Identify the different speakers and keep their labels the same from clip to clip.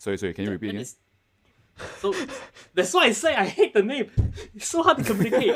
Speaker 1: Sorry, can you repeat
Speaker 2: And
Speaker 1: again?
Speaker 2: so that's why I say I hate the name. It's so hard to communicate.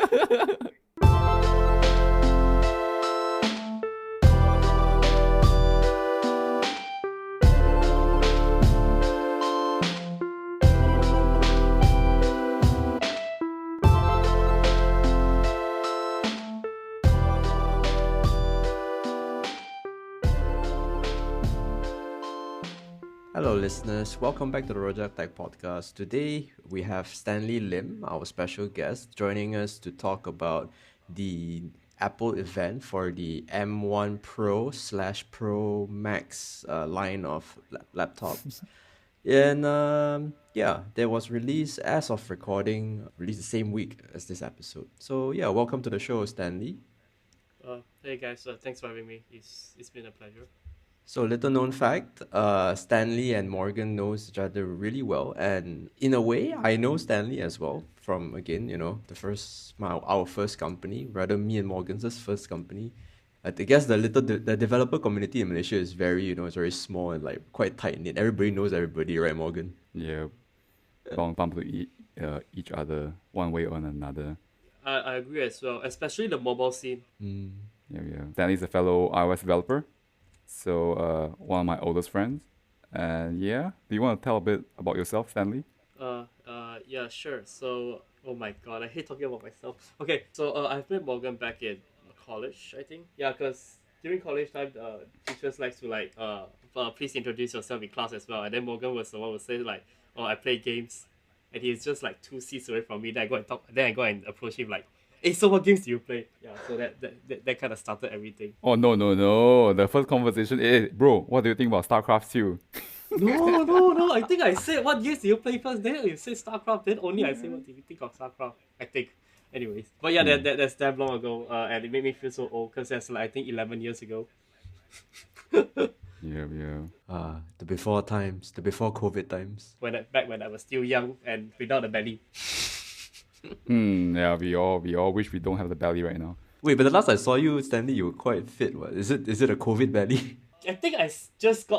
Speaker 3: Hello, listeners. Welcome back to the Rojak Tech Podcast. Today, we have Stanley Lim, our special guest, joining us to talk about the Apple event for the M1 Pro / Pro Max line of laptops. And there was released as of recording, released the same week as this episode. So yeah, welcome to the show, Stanley.
Speaker 2: Hey guys, thanks for having me. It's been a pleasure.
Speaker 3: So, little known fact, Stanley and Morgan knows each other really well, and in a way, I know Stanley as well from again, our first company, rather me and Morgan's first company. I guess the developer community in Malaysia is it's very small and like quite tight knit. Everybody knows everybody, right, Morgan?
Speaker 1: Yeah, bump to each other one way or another.
Speaker 2: I agree as well, especially the mobile scene.
Speaker 1: Yeah. Stanley's a fellow iOS developer, so one of my oldest friends. And yeah, do you want to tell a bit about yourself, Stanley?
Speaker 2: Yeah, sure. So, oh my god, I hate talking about myself. Okay, so I've met Morgan back in college, I think. Yeah, because during college time, teachers like to please introduce yourself in class as well. And then Morgan was the one who said like, oh, I play games, and he's just like 2 seats away from me. Then I go and approach him like, hey, so what games do you play? Yeah, so that kind of started everything.
Speaker 1: Oh no! The first conversation is, bro, what do you think about StarCraft 2?
Speaker 2: No. I think I said, what games do you play first? Then you said StarCraft. Then only I said, what do you think of StarCraft? I think. Anyways. But yeah, that's damn long ago. And it made me feel so old because that's like, I think 11 years ago.
Speaker 1: Yeah.
Speaker 3: The before times, the before COVID times.
Speaker 2: Back when I was still young and without a belly.
Speaker 1: Yeah, we all wish we don't have the belly right now.
Speaker 3: Wait, but the last I saw you, Stanley, you were quite fit. What is it? Is it a COVID belly?
Speaker 2: I think I just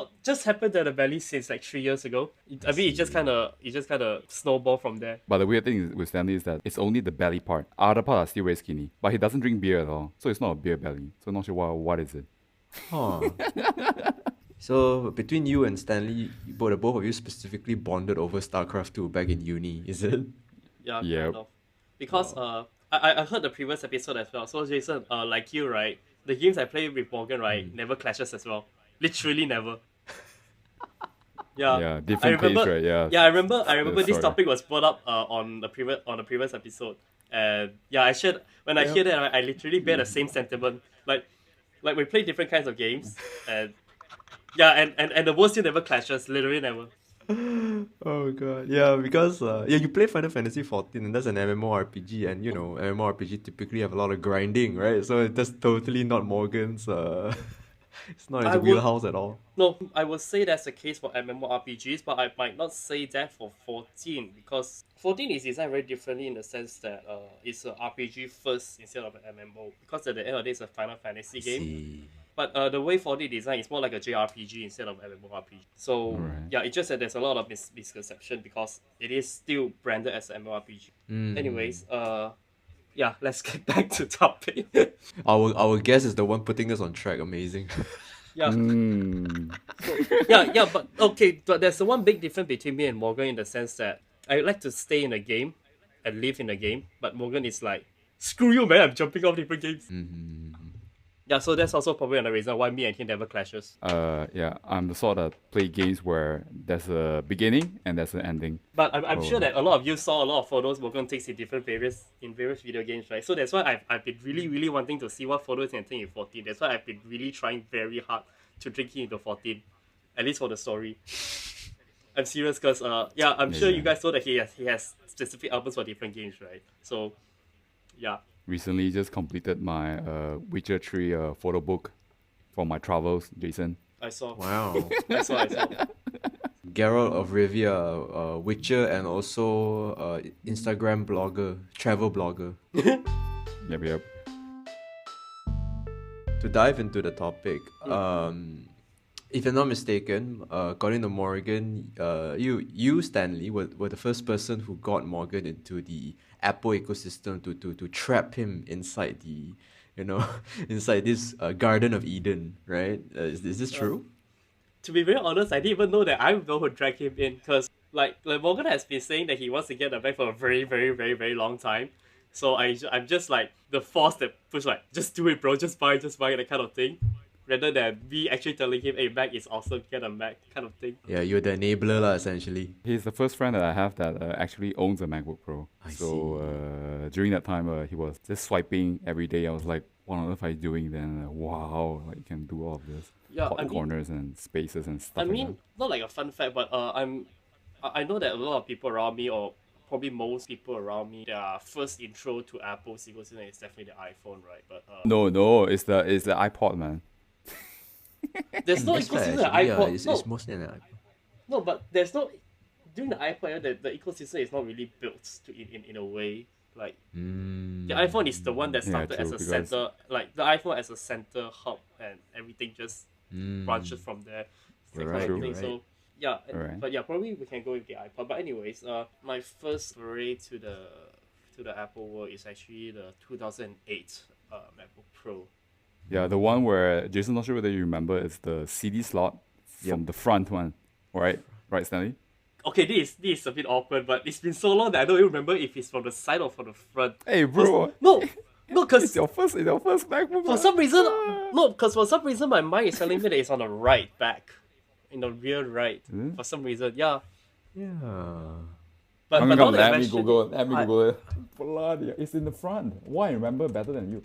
Speaker 2: happened to have a belly since like 3 years ago. It just kind of snowballed from there.
Speaker 1: But the weird thing with Stanley is that it's only the belly part. Other part are still very skinny. But he doesn't drink beer at all, so it's not a beer belly. So not sure what is it.
Speaker 3: Huh. So between you and Stanley, both of you specifically bonded over StarCraft 2 back in uni, is it?
Speaker 2: Yeah,
Speaker 1: Yep.
Speaker 2: kind of. Because I heard the previous episode as well. So Jason, like you, right? The games I play with Morgan, right, never clashes as well. Literally never. Yeah.
Speaker 1: Different taste, right? Yeah.
Speaker 2: Yeah, I remember this
Speaker 1: Sorry.
Speaker 2: topic was brought up on the previous episode. And yeah, I hear that, I literally bear the same sentiment. Like we play different kinds of games, and yeah, and the worst thing never clashes. Literally never.
Speaker 3: Oh god, yeah, because you play Final Fantasy 14 and that's an MMORPG, and MMORPG typically have a lot of grinding, right? So that's totally not Morgan's. It's not his wheelhouse at all.
Speaker 2: No, I would say that's the case for MMORPGs, but I might not say that for 14 because 14 is designed very differently in the sense that it's an RPG first instead of an MMO, because at the end of the day it's a Final Fantasy game.
Speaker 3: See.
Speaker 2: But the way 4D design is more like a JRPG instead of MMORPG. So
Speaker 1: Right.
Speaker 2: yeah, it's just that there's a lot of misconception because it is still branded as an MMORPG. Anyways, yeah, let's get back to topic.
Speaker 3: Our guest is the one putting us on track. Amazing.
Speaker 2: Yeah.
Speaker 1: Mm.
Speaker 2: But there's the one big difference between me and Morgan in the sense that I like to stay in a game and live in a game, but Morgan is like, screw you, man, I'm jumping off different games. Yeah, so that's also probably another reason why me and him never clashes.
Speaker 1: Yeah, I'm the sort that play games where there's a beginning and there's an ending.
Speaker 2: But I'm sure that a lot of you saw a lot of photos Morgan takes in various video games, right? So that's why I've been really, really wanting to see what photos he can take in 14. That's why I've been really trying very hard to drink him into 14, at least for the story. I'm serious because I'm sure you guys know that he has specific albums for different games, right? So yeah.
Speaker 1: Recently just completed my Witcher 3 photo book for my travels, Jason.
Speaker 2: I saw.
Speaker 3: Wow.
Speaker 2: I saw.
Speaker 3: Geralt of Rivia, Witcher, and also Instagram blogger, travel blogger.
Speaker 1: Yep.
Speaker 3: To dive into the topic, If I'm not mistaken, according to Morgan, you Stanley were the first person who got Morgan into the Apple ecosystem to trap him inside the, you know, inside this Garden of Eden, right? Is this
Speaker 2: Uh,
Speaker 3: true?
Speaker 2: to be very honest, I didn't even know that I'm the one who dragged him in because like Morgan has been saying that he wants to get the bag for a very, very, very, very long time. So I'm just like the force that push like just do it, bro, just buy it, that kind of thing. Rather than me actually telling him, hey, Mac is awesome, get a Mac, kind of thing.
Speaker 3: Yeah, you're the enabler, lah, essentially.
Speaker 1: He's the first friend that I have that actually owns a MacBook Pro.
Speaker 3: I
Speaker 1: So during that time, he was just swiping every day. I was like, what on earth are you doing then? Wow, like you can do all of this.
Speaker 2: Yeah,
Speaker 1: Hot corners and spaces and stuff
Speaker 2: I
Speaker 1: like
Speaker 2: mean, not like a fun fact, but I know that a lot of people around me, or probably most people around me, their first intro to Apple's ecosystem is definitely the iPhone, right? But
Speaker 1: that. No, it's the iPod, man.
Speaker 2: there's no
Speaker 3: That's fair,
Speaker 2: ecosystem of
Speaker 3: actually. Yeah,
Speaker 2: iPod.
Speaker 3: it's mostly an iPod.
Speaker 2: No, but there's no during the iPod. The ecosystem is not really built to in a way like the iPhone is the one that
Speaker 1: Yeah,
Speaker 2: started as
Speaker 1: true,
Speaker 2: a
Speaker 1: because
Speaker 2: center, like the iPhone as a center hub, and everything just branches from there. That
Speaker 3: You're
Speaker 2: kind
Speaker 3: right,
Speaker 2: of
Speaker 3: you're
Speaker 2: thing.
Speaker 3: right.
Speaker 2: So yeah,
Speaker 1: Alright.
Speaker 2: but yeah, probably we can go with the iPod. But anyways, my first foray to the Apple world is actually the 2008 MacBook Pro.
Speaker 1: Yeah, the one where Jason, not sure whether you remember, it's the CD slot from the front one, right? Right, Stanley?
Speaker 2: Okay, this is a bit awkward, but it's been so long that I don't even remember if it's from the side or from the front.
Speaker 1: Hey, bro,
Speaker 2: No, because
Speaker 1: it's your first MacBook.
Speaker 2: for some reason, no, because for some reason my mind is telling me that it's on the right back, in the rear right.
Speaker 1: Is it?
Speaker 2: For some reason, yeah.
Speaker 3: Yeah.
Speaker 2: But
Speaker 1: Let
Speaker 2: now that I
Speaker 1: me
Speaker 2: mentioned
Speaker 1: Google. Let me
Speaker 3: I-
Speaker 1: Google it. Bloody, it's in the front. Why I remember better than you?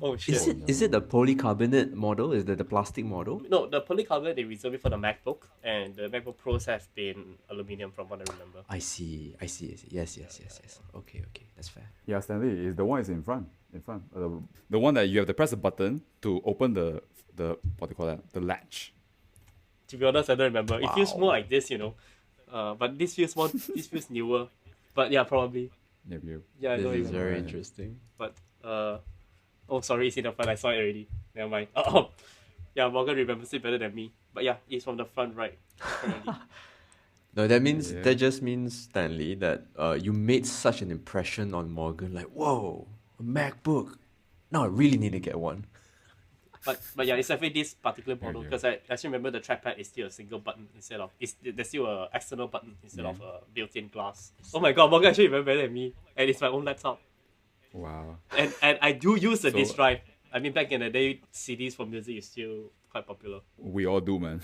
Speaker 2: oh shit.
Speaker 3: Is it the polycarbonate model? Is it the plastic model?
Speaker 2: No, the polycarbonate they reserved it for the MacBook, and the MacBook Pros have been aluminium from what I remember.
Speaker 3: I see. Yes. Okay, that's fair.
Speaker 1: Yeah, Stanley, is the one is in front. The one that you have to press a button to open the what do you call that? The latch.
Speaker 2: To be honest, I don't remember. It feels
Speaker 3: Wow.
Speaker 2: more like this, but this feels newer. But yeah, probably.
Speaker 1: Yep.
Speaker 2: Yeah, I
Speaker 3: This
Speaker 2: don't
Speaker 3: is
Speaker 2: remember.
Speaker 3: very
Speaker 1: Right.
Speaker 3: interesting.
Speaker 2: But oh sorry, it's in the front. I saw it already. Never mind. Oh, yeah, Morgan remembers it better than me. But yeah, it's from the front right. Currently.
Speaker 3: No, that
Speaker 1: Yeah.
Speaker 3: just means, Stanley, that you made such an impression on Morgan. Like, whoa, a MacBook. Now I really need to get one.
Speaker 2: But yeah, it's definitely this particular model
Speaker 1: Yeah.
Speaker 2: because I actually remember the trackpad is still a single button instead of there's still a external button instead of a built-in glass. Oh my god, Morgan actually remember better than me, and it's my own laptop.
Speaker 1: Wow.
Speaker 2: And I do use the
Speaker 1: So-
Speaker 2: disk drive. I mean, back in the day, CDs for music is still quite popular.
Speaker 1: We all do, man.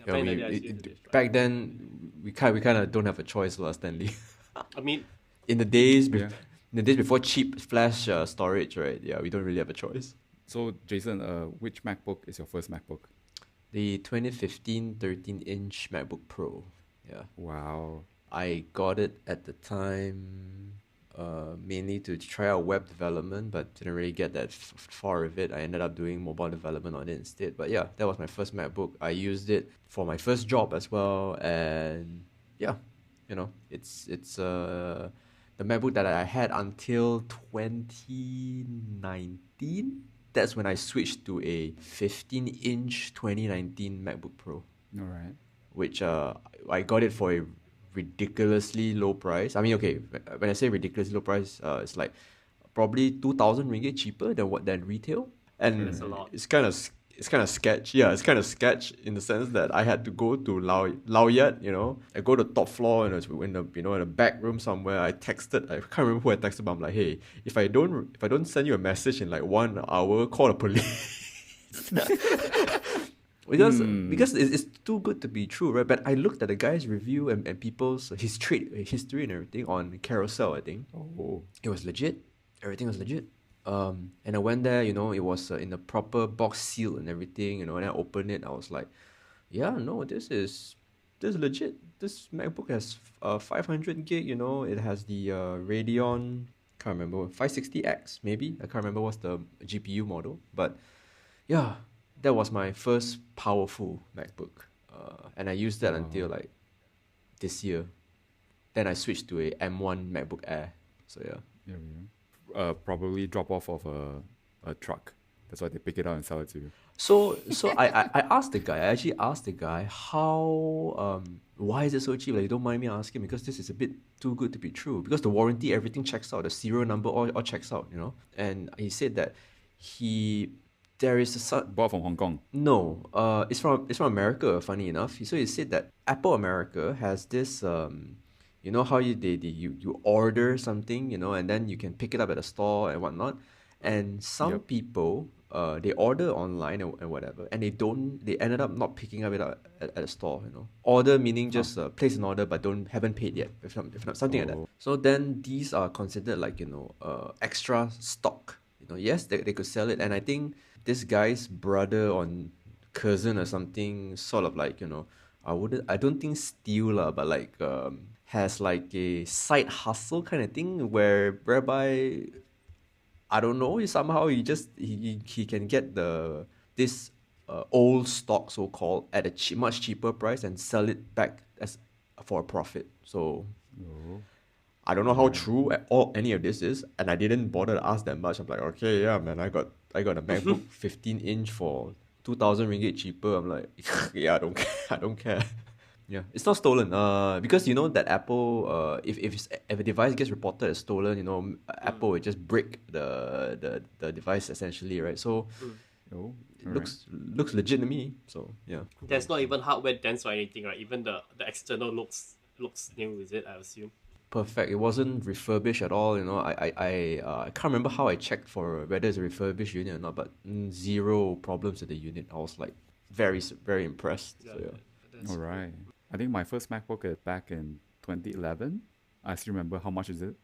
Speaker 2: Back in the day, I used to use the disk drive.
Speaker 3: back then, we kind of don't have a choice, lah, Stanley.
Speaker 2: I mean,
Speaker 3: In the days,
Speaker 1: Yeah.
Speaker 3: in the days before cheap flash storage, right? Yeah, we don't really have a choice.
Speaker 1: So, Jason, which MacBook is your first MacBook?
Speaker 3: The 2015 13-inch MacBook Pro. Yeah.
Speaker 1: Wow.
Speaker 3: I got it at the time mainly to try out web development, but didn't really get that far with it. I ended up doing mobile development on it instead. But yeah, that was my first MacBook. I used it for my first job as well, and yeah, it's the MacBook that I had until 2019. That's when I switched to a 15-inch 2019 MacBook Pro,
Speaker 1: All right.
Speaker 3: which I got it for a ridiculously low price. I mean, okay, when I say ridiculously low price, it's like probably 2,000 ringgit cheaper than retail, and
Speaker 2: That's a lot.
Speaker 3: it's kind of sketch. Yeah, it's kind of sketch in the sense that I had to go to Lowyat. I go to top floor and it's in the back room somewhere. I can't remember who I texted, but I'm like, hey, if I don't send you a message in like 1 hour, call the police. Because it's too good to be true, right? But I looked at the guy's review and people's history and everything on Carousel, I think.
Speaker 1: Oh.
Speaker 3: It was legit. Everything was legit. And I went there, it was in a proper box seal and everything, and I opened it, I was like, yeah, no, this is legit. This MacBook has 500 gig, it has the Radeon, can't remember, 560X maybe. I can't remember what's the GPU model, but yeah, that was my first powerful MacBook. And I used that until like this year. Then I switched to a M1 MacBook Air. So yeah.
Speaker 1: Probably drop off of a truck. That's why they pick it up and sell it to you.
Speaker 3: So I asked the guy. I actually asked the guy how why is it so cheap? Like, you don't mind me asking, because this is a bit too good to be true. Because the warranty, everything checks out. The serial number all checks out. And he said that he there is a
Speaker 1: Bought from Hong Kong.
Speaker 3: no, it's from America. Funny enough, so he said that Apple America has this how you order something, and then you can pick it up at a store and whatnot, and some
Speaker 1: Yep.
Speaker 3: people they order online and whatever, and they ended up not picking up it up at a store. Order meaning just place an order but haven't paid yet, if not something like that.
Speaker 1: Oh.
Speaker 3: So then these are considered like extra stock. Yes, they could sell it, and I think this guy's brother or cousin or something sort of like I don't think steal lah, but like has like a side hustle kind of thing whereby I don't know, somehow he can get this old stock, so called, at a much cheaper price and sell it back as for a profit. So
Speaker 1: Oh.
Speaker 3: I don't know how true any of this is, and I didn't bother to ask that much. I'm like, okay, yeah, man, I got a MacBook 15-inch for 2,000 ringgit cheaper. I'm like, yeah, I don't care. I don't care. Yeah, it's not stolen. Because that Apple, if a device gets reported as stolen, Apple will just break the device essentially, right? So
Speaker 1: Oh.
Speaker 3: it looks legit to me. So yeah.
Speaker 2: There's not even hardware dents or anything, right? Even the external looks new, is it? I assume.
Speaker 3: Perfect. It wasn't refurbished at all. I can't remember how I checked for whether it's a refurbished unit or not, but zero problems with the unit. I was like very very impressed. So yeah.
Speaker 2: That's
Speaker 1: All right. I think my first MacBook is back in 2011. I still remember how much is it?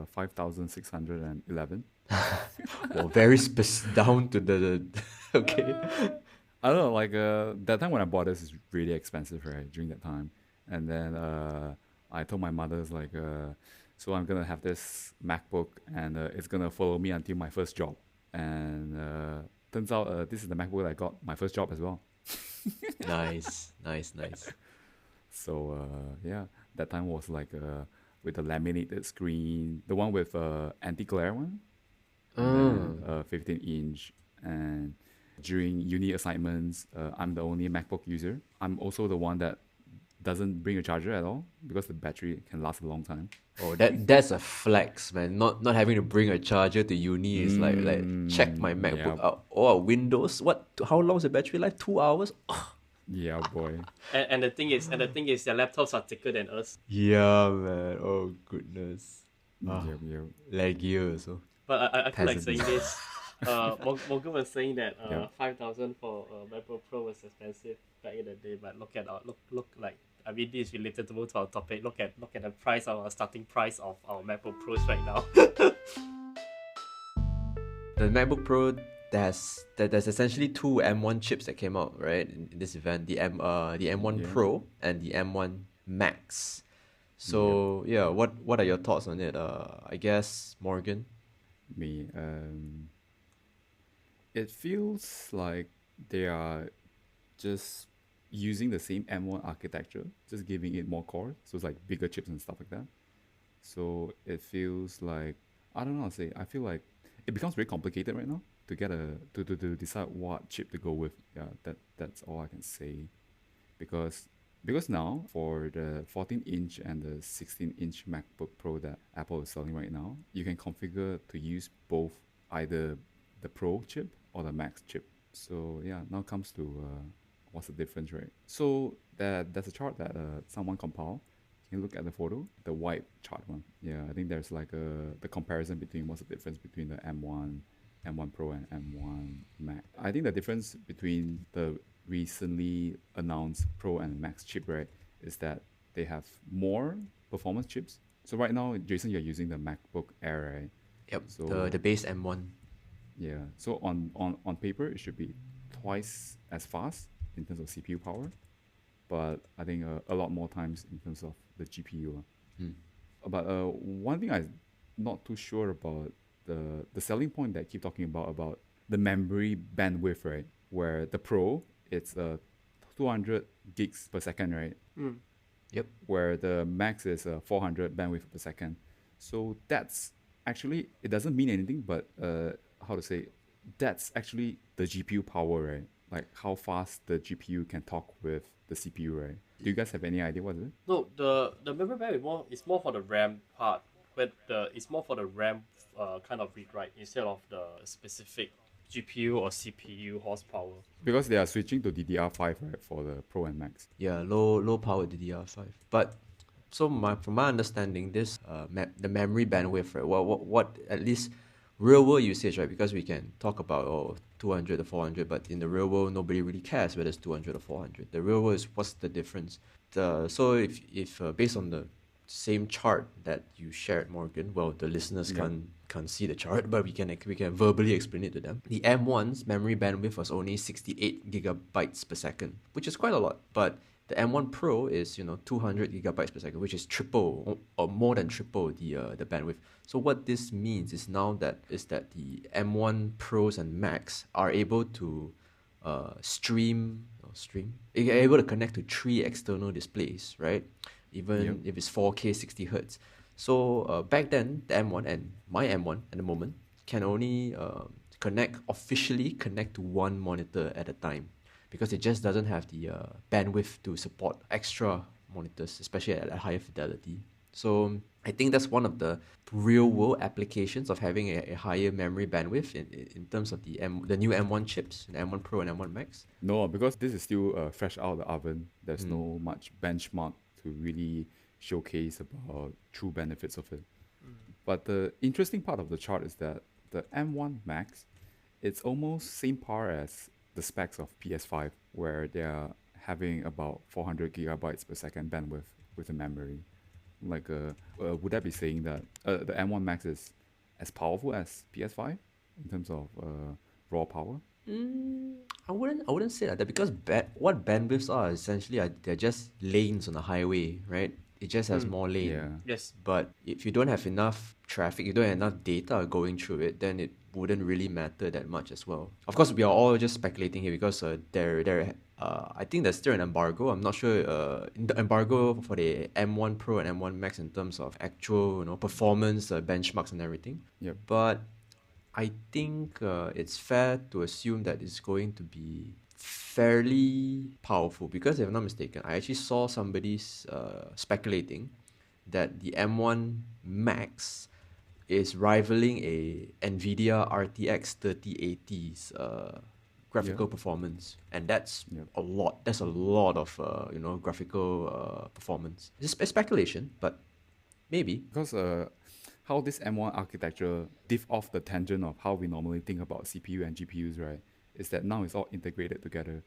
Speaker 1: 5,611.
Speaker 3: Well, very down to the okay.
Speaker 1: I don't know, like that time when I bought this is really expensive, right? During that time, and then I told my mother like, so I'm gonna have this MacBook, and it's gonna follow me until my first job. And turns out this is the MacBook that I got my first job as well.
Speaker 3: Nice.
Speaker 1: So yeah, that time was like with the laminated screen, the one with anti-glare one, and then 15-inch. And during uni assignments, I'm the only MacBook user. I'm also the one that doesn't bring a charger at all because the battery can last a long time.
Speaker 3: Oh, that's a flex, man. Not having to bring a charger to uni is like check my MacBook
Speaker 1: yeah.
Speaker 3: out. Oh, Windows. What? How long is the battery life? 2 hours? Oh.
Speaker 1: Yeah, boy.
Speaker 2: and the thing is, their laptops are thicker than us.
Speaker 3: Yeah, man. Oh goodness.
Speaker 1: Yep, yep.
Speaker 3: Laggy also.
Speaker 2: But I feel like
Speaker 3: Peasants.
Speaker 2: saying this. Morgan was saying that
Speaker 1: Yeah.
Speaker 2: 5,000 for a MacBook Pro was expensive back in the day. But look like, I mean, this is related to our topic. Look at the price of our starting price of our MacBook Pros right now.
Speaker 3: The MacBook Pro, there's essentially two M1 chips that came out, right, in this event. The M1
Speaker 1: Yeah.
Speaker 3: Pro and the M1 Max. So yeah, what are your thoughts on it? I guess Morgan.
Speaker 1: Me. It feels like they are just using the same M1 architecture, just giving it more cores. So it's like bigger chips and stuff like that. So it feels like, I don't know how to say. I feel like it becomes very complicated right now to get to decide what chip to go with. Yeah, that's all I can say. Because now for the 14-inch and the 16-inch MacBook Pro that Apple is selling right now, you can configure to use both, either the Pro chip or the Max chip. So yeah, now comes to what's the difference, right? So there's a chart that someone compiled. You can look at the photo, the white chart one. Yeah, I think there's like the comparison between what's the difference between the M1 Pro and M1 Max. I think the difference between the recently announced Pro and Max chip, right, is that they have more performance chips. So right now, Jason, you're using the MacBook Air, right?
Speaker 3: Yep.
Speaker 1: So
Speaker 3: The base M1.
Speaker 1: yeah. So on paper, it should be twice as fast in terms of CPU power, but I think a lot more times in terms of the GPU. But one thing I'm not too sure about, the selling point that I keep talking about the memory bandwidth, right? Where the Pro, it's 200 gigs per second, right?
Speaker 3: Yep.
Speaker 1: Where the Max is 400 bandwidth per second. So that's actually, it doesn't mean anything, but how to say, that's actually the GPU power, right? Like how fast the GPU can talk with the CPU, right? Do you guys have any idea what is it?
Speaker 2: No, the memory bank is more for the RAM part, but it's more for the RAM kind of read write instead of the specific GPU or CPU horsepower.
Speaker 1: Because they are switching to DDR5, right, for the Pro and Max.
Speaker 3: Yeah, low power DDR5. But so from my understanding, this the memory bandwidth, right? What at least real world usage, right? Because we can talk about 200 or 400, but in the real world, nobody really cares whether it's 200 or 400. The real world is what's the difference. So if based on the same chart that you shared, Morgan, well, the listeners can't see the chart, but we can verbally explain it to them. The M1's memory bandwidth was only 68 gigabytes per second, which is quite a lot, but the M1 Pro is 200 gigabytes per second, which is triple or more than triple the bandwidth. So what this means is that the M1 Pros and Max are able to stream. You're able to connect to 3 external displays, right? Even if it's 4K 60 hertz. So back then, the M1 and my M1 at the moment can only officially connect to one monitor at a time, because it just doesn't have the bandwidth to support extra monitors, especially at a higher fidelity. So I think that's one of the real world applications of having a higher memory bandwidth in terms of the new M1 chips, the M1 Pro and M1 Max.
Speaker 1: No, because this is still fresh out of the oven. There's no much benchmark to really showcase about true benefits of it. But the interesting part of the chart is that the M1 Max, it's almost same power as the specs of PS5, where they are having about 400 gigabytes per second bandwidth with the memory. Like, would that be saying that the M1 Max is as powerful as PS5 in terms of raw power?
Speaker 3: I wouldn't say that because what bandwidths are essentially they're just lanes on a highway, right? It just has more lane.
Speaker 1: Yeah.
Speaker 2: Yes.
Speaker 3: But if you don't have enough traffic, you don't have enough data going through it, then it wouldn't really matter that much as well. Of course, we are all just speculating here because I think there's still an embargo. I'm not sure the embargo for the M1 Pro and M1 Max in terms of actual performance benchmarks and everything.
Speaker 1: Yep.
Speaker 3: But I think it's fair to assume that it's going to be fairly powerful, because if I'm not mistaken, I actually saw somebody speculating that the M1 Max is rivaling a NVIDIA RTX 3080's graphical performance, and that's a lot. That's a lot of graphical performance. It's speculation, but maybe.
Speaker 1: Because how this M1 architecture diff off the tangent of how we normally think about CPU and GPUs, right? Is that now it's all integrated together.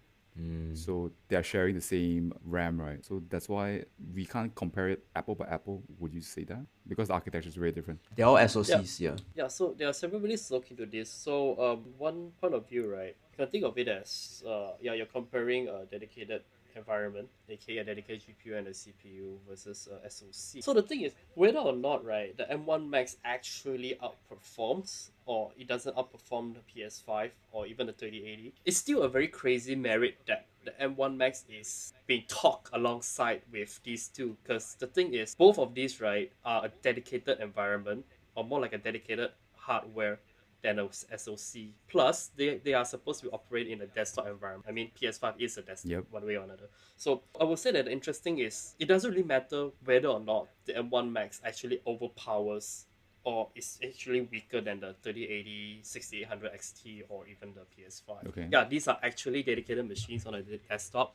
Speaker 1: So they're sharing the same RAM, right? So that's why we can't compare it apple by apple. Would you say that? Because the architecture is very different.
Speaker 3: They're all SoCs, yeah.
Speaker 2: Yeah, so there are several ways to look into this. So one point of view, right, you can think of it as you're comparing a dedicated environment, aka a dedicated GPU and a CPU versus a SoC. So the thing is, whether or not, right, the M1 Max actually outperforms or it doesn't outperform the PS5 or even the 3080, it's still a very crazy merit that the M1 Max is being talked alongside with these two. Because the thing is, both of these, right, are a dedicated environment, or more like a dedicated hardware than a SoC. Plus, they are supposed to operate in a desktop environment. I mean, PS5 is a desktop, one way or another. So I would say that the interesting is, it doesn't really matter whether or not the M1 Max actually overpowers or is actually weaker than the 3080, 6800 XT, or even the PS5.
Speaker 1: Okay.
Speaker 2: Yeah, these are actually dedicated machines on a desktop.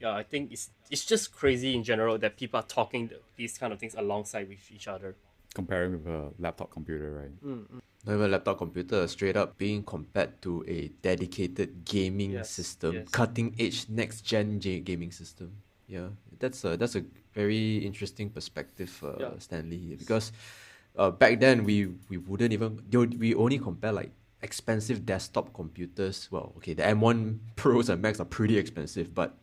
Speaker 2: Yeah, I think it's just crazy in general that people are talking these kind of things alongside with each other.
Speaker 1: Comparing with a laptop computer, right?
Speaker 3: Not even a laptop computer, straight up being compared to a dedicated gaming system, cutting edge next gen gaming system. Yeah, that's a very interesting perspective, Stanley, because back then we wouldn't even we only compare like expensive desktop computers. Well, okay, the M1 Pros and Max are pretty expensive, but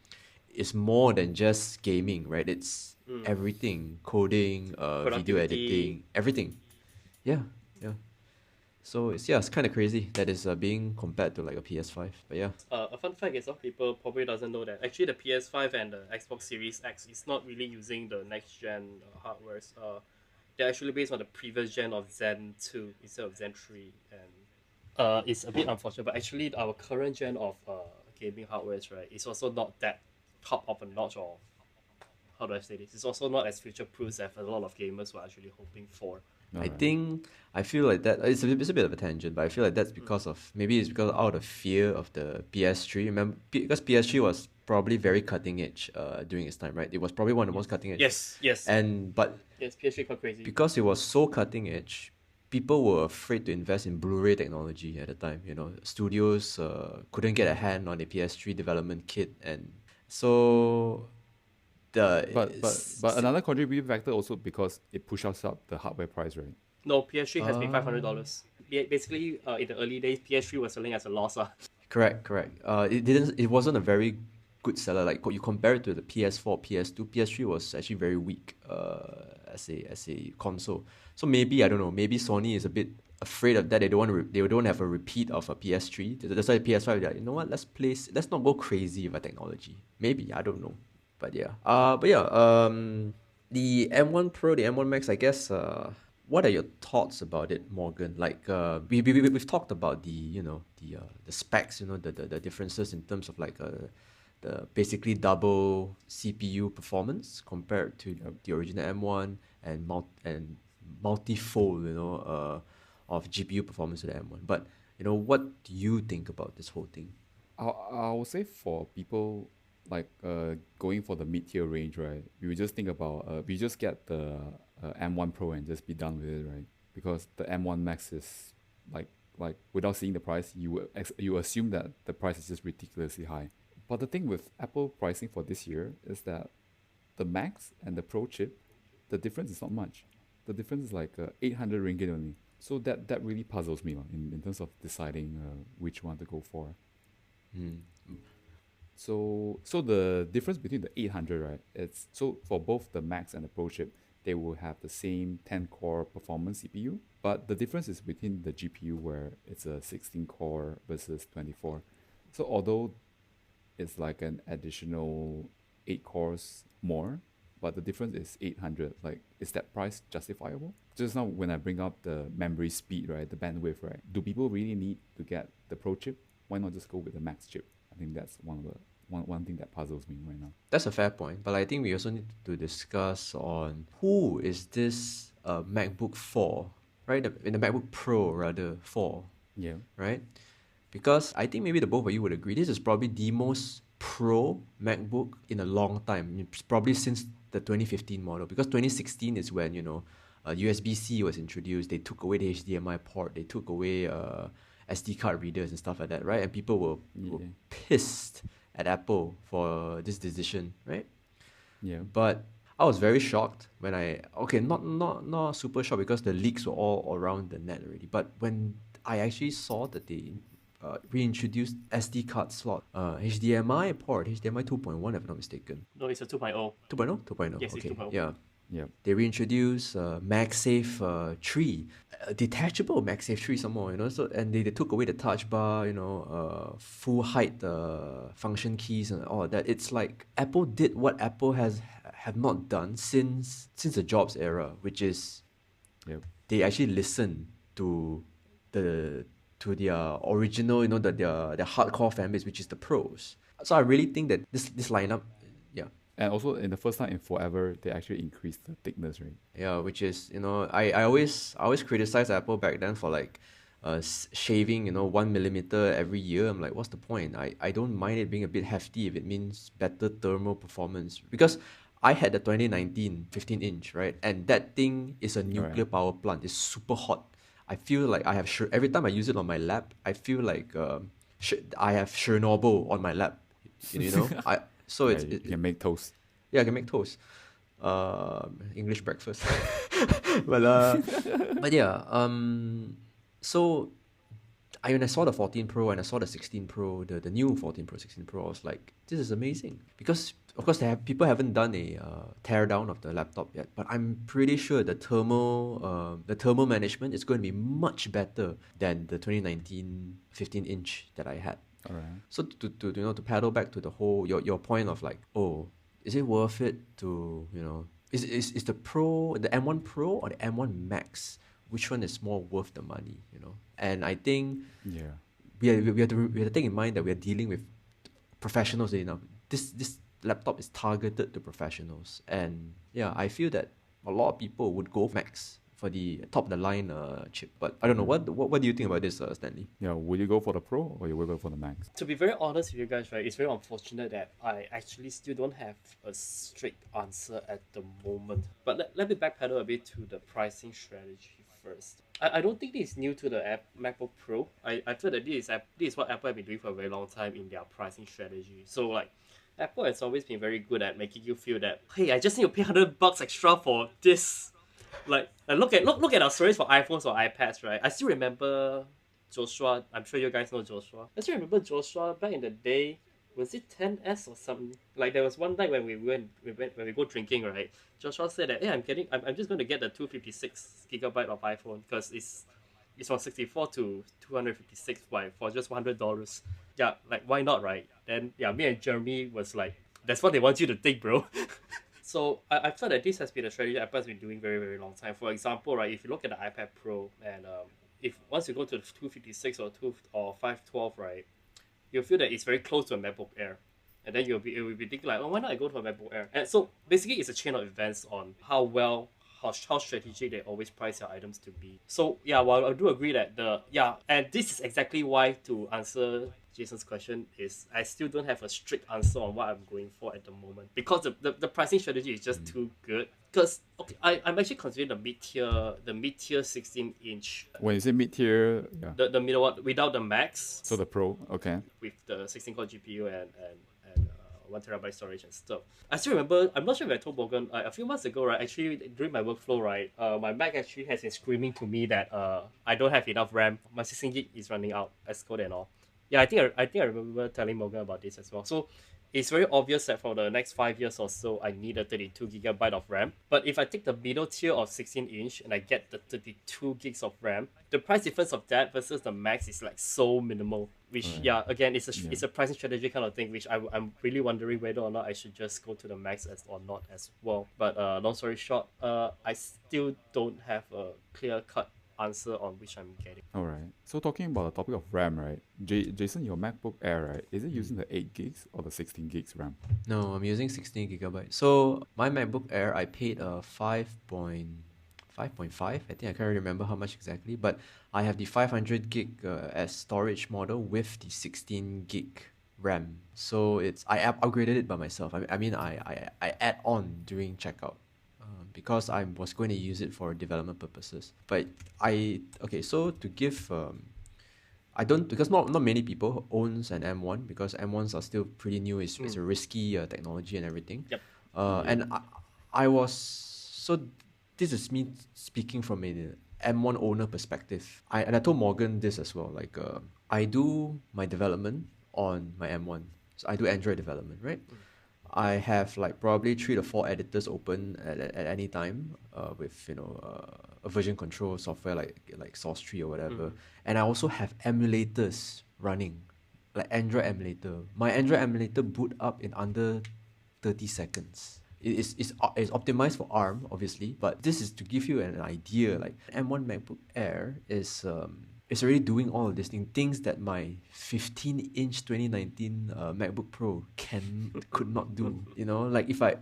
Speaker 3: it's more than just gaming, right? It's everything, coding, video editing, everything. Yeah. So it's kind of crazy that it's being compared to like a PS5. But yeah.
Speaker 2: A fun fact is, some people probably doesn't know that actually the PS5 and the Xbox Series X is not really using the next gen hardwares. They're actually based on the previous gen of Zen 2 instead of Zen 3, and It's a bit unfortunate, but actually our current gen of gaming hardware, right, is also not that top of a notch, or how do I say this? It's also not as future proof as a lot of gamers were actually hoping for.
Speaker 3: I
Speaker 1: Alright.
Speaker 3: think I feel like that it's a bit of a tangent, but I feel like that's because of maybe it's because out of fear of the PS3. Remember, because PS3 was probably very cutting edge during its time, right? It was probably one of the most cutting edge.
Speaker 2: Yes.
Speaker 3: But
Speaker 2: Yes, PS3 quite crazy.
Speaker 3: because it was so cutting edge, people were afraid to invest in Blu-ray technology at the time. You know, studios couldn't get a hand on a PS3 development kit, and so the
Speaker 1: But another contributing factor also because it pushes up the hardware price, right?
Speaker 2: No, PS3 has been $500. Basically, in the early days, PS3 was selling as a loss.
Speaker 3: Correct. It wasn't a very good seller. Like you compare it to the PS4, PS2, PS3 was actually very weak as a console. So maybe I don't know. Maybe Sony is a bit afraid of that. They don't want they don't have a repeat of a PS3. That's why PS5 they're like, you know what? Let's not go crazy with our technology. Maybe I don't know. But yeah. The M1 Pro, the M1 Max, I guess. What are your thoughts about it, Morgan? Like, we've talked about the specs, the differences in terms of like the basically double CPU performance compared to the original M1 and multifold, of GPU performance to the M1. But what do you think about this whole thing?
Speaker 1: I would say for people like going for the mid tier range, right? We would just think about we just get the M1 Pro and just be done with it, right? Because the M1 Max is like without seeing the price, you assume that the price is just ridiculously high. But the thing with Apple pricing for this year is that the Max and the Pro chip, the difference is not much. The difference is like 800 ringgit only. So that really puzzles me in terms of deciding which one to go for.
Speaker 3: Hmm.
Speaker 1: So the difference between the 800, right? It's so for both the Max and the Pro chip, they will have the same 10 core performance CPU, but the difference is between the GPU where it's a 16 core versus 24. So although it's like an additional 8 cores more, but the difference is 800. Like, is that price justifiable? Just now when I bring up the memory speed, right, the bandwidth, right, do people really need to get the Pro chip? Why not just go with the Max chip? I think that's one thing that puzzles me right now.
Speaker 3: That's a fair point, but I think we also need to discuss on who is this MacBook for, right? In the MacBook Pro rather for,
Speaker 1: Yeah.
Speaker 3: right? Because I think maybe the both of you would agree this is probably the most pro MacBook in a long time. It's probably since the 2015 model, because 2016 is when USB-C was introduced. They took away the HDMI port. They took away SD card readers and stuff like that, right? And people were
Speaker 1: Yeah.
Speaker 3: pissed at Apple for this decision, right?
Speaker 1: Yeah.
Speaker 3: But I was very shocked when not super shocked because the leaks were all around the net already. But when I actually saw that they reintroduced SD card slot, HDMI port, HDMI 2.1 if I'm not mistaken.
Speaker 2: No, it's a 2.0.
Speaker 3: 2.0? 2.0,
Speaker 2: Yes, it's
Speaker 3: okay.
Speaker 2: 2.0.
Speaker 3: Yeah.
Speaker 1: Yeah.
Speaker 3: They reintroduced MagSafe 3, detachable MagSafe 3 some more, so, and they took away the touch bar, full height function keys and all of that. It's like Apple did what Apple have not done since the Jobs era, which is
Speaker 1: Yep.
Speaker 3: they actually listen to their original, their hardcore fan base, which is the pros. So I really think that this lineup, yeah.
Speaker 1: And also in the first time in forever, they actually increased the thickness, right?
Speaker 3: Yeah, which is, I always criticized Apple back then for like shaving 1 millimeter every year. I'm like, what's the point? I don't mind it being a bit hefty if it means better thermal performance, because I had the 2019 15-inch, right? And that thing is a nuclear power plant. It's super hot. I feel like I have every time I use it on my lap, I feel like I have Chernobyl on my lap. So
Speaker 1: Yeah, you can make toast.
Speaker 3: yeah, I can make toast. English breakfast. but yeah. So when I saw the 14 Pro and I saw the 16 Pro, the new 14 Pro, 16 Pro, I was like, this is amazing. Because of course people haven't done a tear down of the laptop yet, but I'm pretty sure the thermal management is going to be much better than the 2019 15-inch that I had.
Speaker 1: All right.
Speaker 3: So to paddle back to the whole your point of like, oh, is it worth it to is the M1 Pro or the M1 Max which one is more worth the money, you know. And I think
Speaker 1: Yeah.
Speaker 3: we have to take in mind that we are dealing with professionals. You know, this laptop is targeted to professionals, and yeah, I feel that a lot of people would go Max for the top of the line chip. But I don't know what do you think about this, Stanley?
Speaker 1: Yeah. Would you go for the Pro or you will go for the Max?
Speaker 2: To be very honest with you guys, right, it's very unfortunate that I actually still don't have a strict answer at the moment. But let me backpedal a bit to the pricing strategy first. I don't think this is new to the MacBook Pro. I feel that this is what Apple have been doing for a very long time in their pricing strategy. So like Apple has always been very good at making you feel that, hey, I just need to pay $100 extra for this. Like look at our stories for iPhones or iPads, right? I still remember Joshua. I'm sure you guys know Joshua. I still remember Joshua back in the day. Was it 10s or something? Like there was one night when when we go drinking, right? Joshua said that, hey, I'm just going to get the 256 GB of iPhone because it's from 64 to 256 for just $100. Yeah, like why not, right? Then yeah, me and Jeremy was like, that's what they want you to think, bro. So I felt that this has been a strategy Apple has been doing very, very long time. For example, right, if you look at the iPad Pro and if once you go to the 256 or 512, right, you'll feel that it's very close to a MacBook Air. And then it will be thinking like, oh, why not I go to a MacBook Air? And so basically it's a chain of events on how strategic they always price their items to be. So yeah, while I do agree that and this is exactly why, to answer Jason's question, is I still don't have a strict answer on what I'm going for at the moment because the pricing strategy is just too good. Because okay, I'm actually considering the mid tier 16-inch.
Speaker 1: When you say mid tier, yeah.
Speaker 2: The middle one without the Max.
Speaker 1: So the Pro, okay.
Speaker 2: With the 16-core GPU and 1 TB storage and stuff. I still remember, I'm not sure if I told Morgan, a few months ago, right, actually during my workflow, right, my Mac actually has been screaming to me that I don't have enough RAM. My 16 gig is running out, as code and all. Yeah, I think I remember telling Morgan about this as well. So it's very obvious that for the next 5 years or so, I need a 32 GB of RAM. But if I take the middle tier of 16-inch and I get the 32 gigs of RAM, the price difference of that versus the Max is like so minimal. Which, again, it's a pricing strategy kind of thing, which I'm really wondering whether or not I should just go to the Max or not as well. But long story short, I still don't have a clear-cut answer on which I'm getting.
Speaker 1: All right. So talking about the topic of RAM, right? Jason, your MacBook Air, right? Is it using the 8 gigs or the 16 gigs RAM?
Speaker 3: No, I'm using 16 GB. So my MacBook Air, I paid 5.5. I think I can't remember how much exactly, but I have the 500 gig as storage model with the 16 gig RAM. So I upgraded it by myself. I add on during checkout. Because I was going to use it for development purposes. But so to give, I don't, because not many people owns an M1 because M1s are still pretty new. It's a risky technology and everything.
Speaker 2: Yep.
Speaker 3: And I was, so this is me speaking from an M1 owner perspective. And I told Morgan this as well. Like, I do my development on my M1. So I do Android development, right? I have like probably 3 to 4 editors open at any time with a version control software like Source Tree or whatever. And I also have emulators running, like Android emulator. My Android emulator boot up in under 30 seconds. It's optimized for ARM, obviously, but this is to give you an idea. Like M1 MacBook Air is it's already doing all of these things that my 15-inch 2019 MacBook Pro could not do. You know, like if I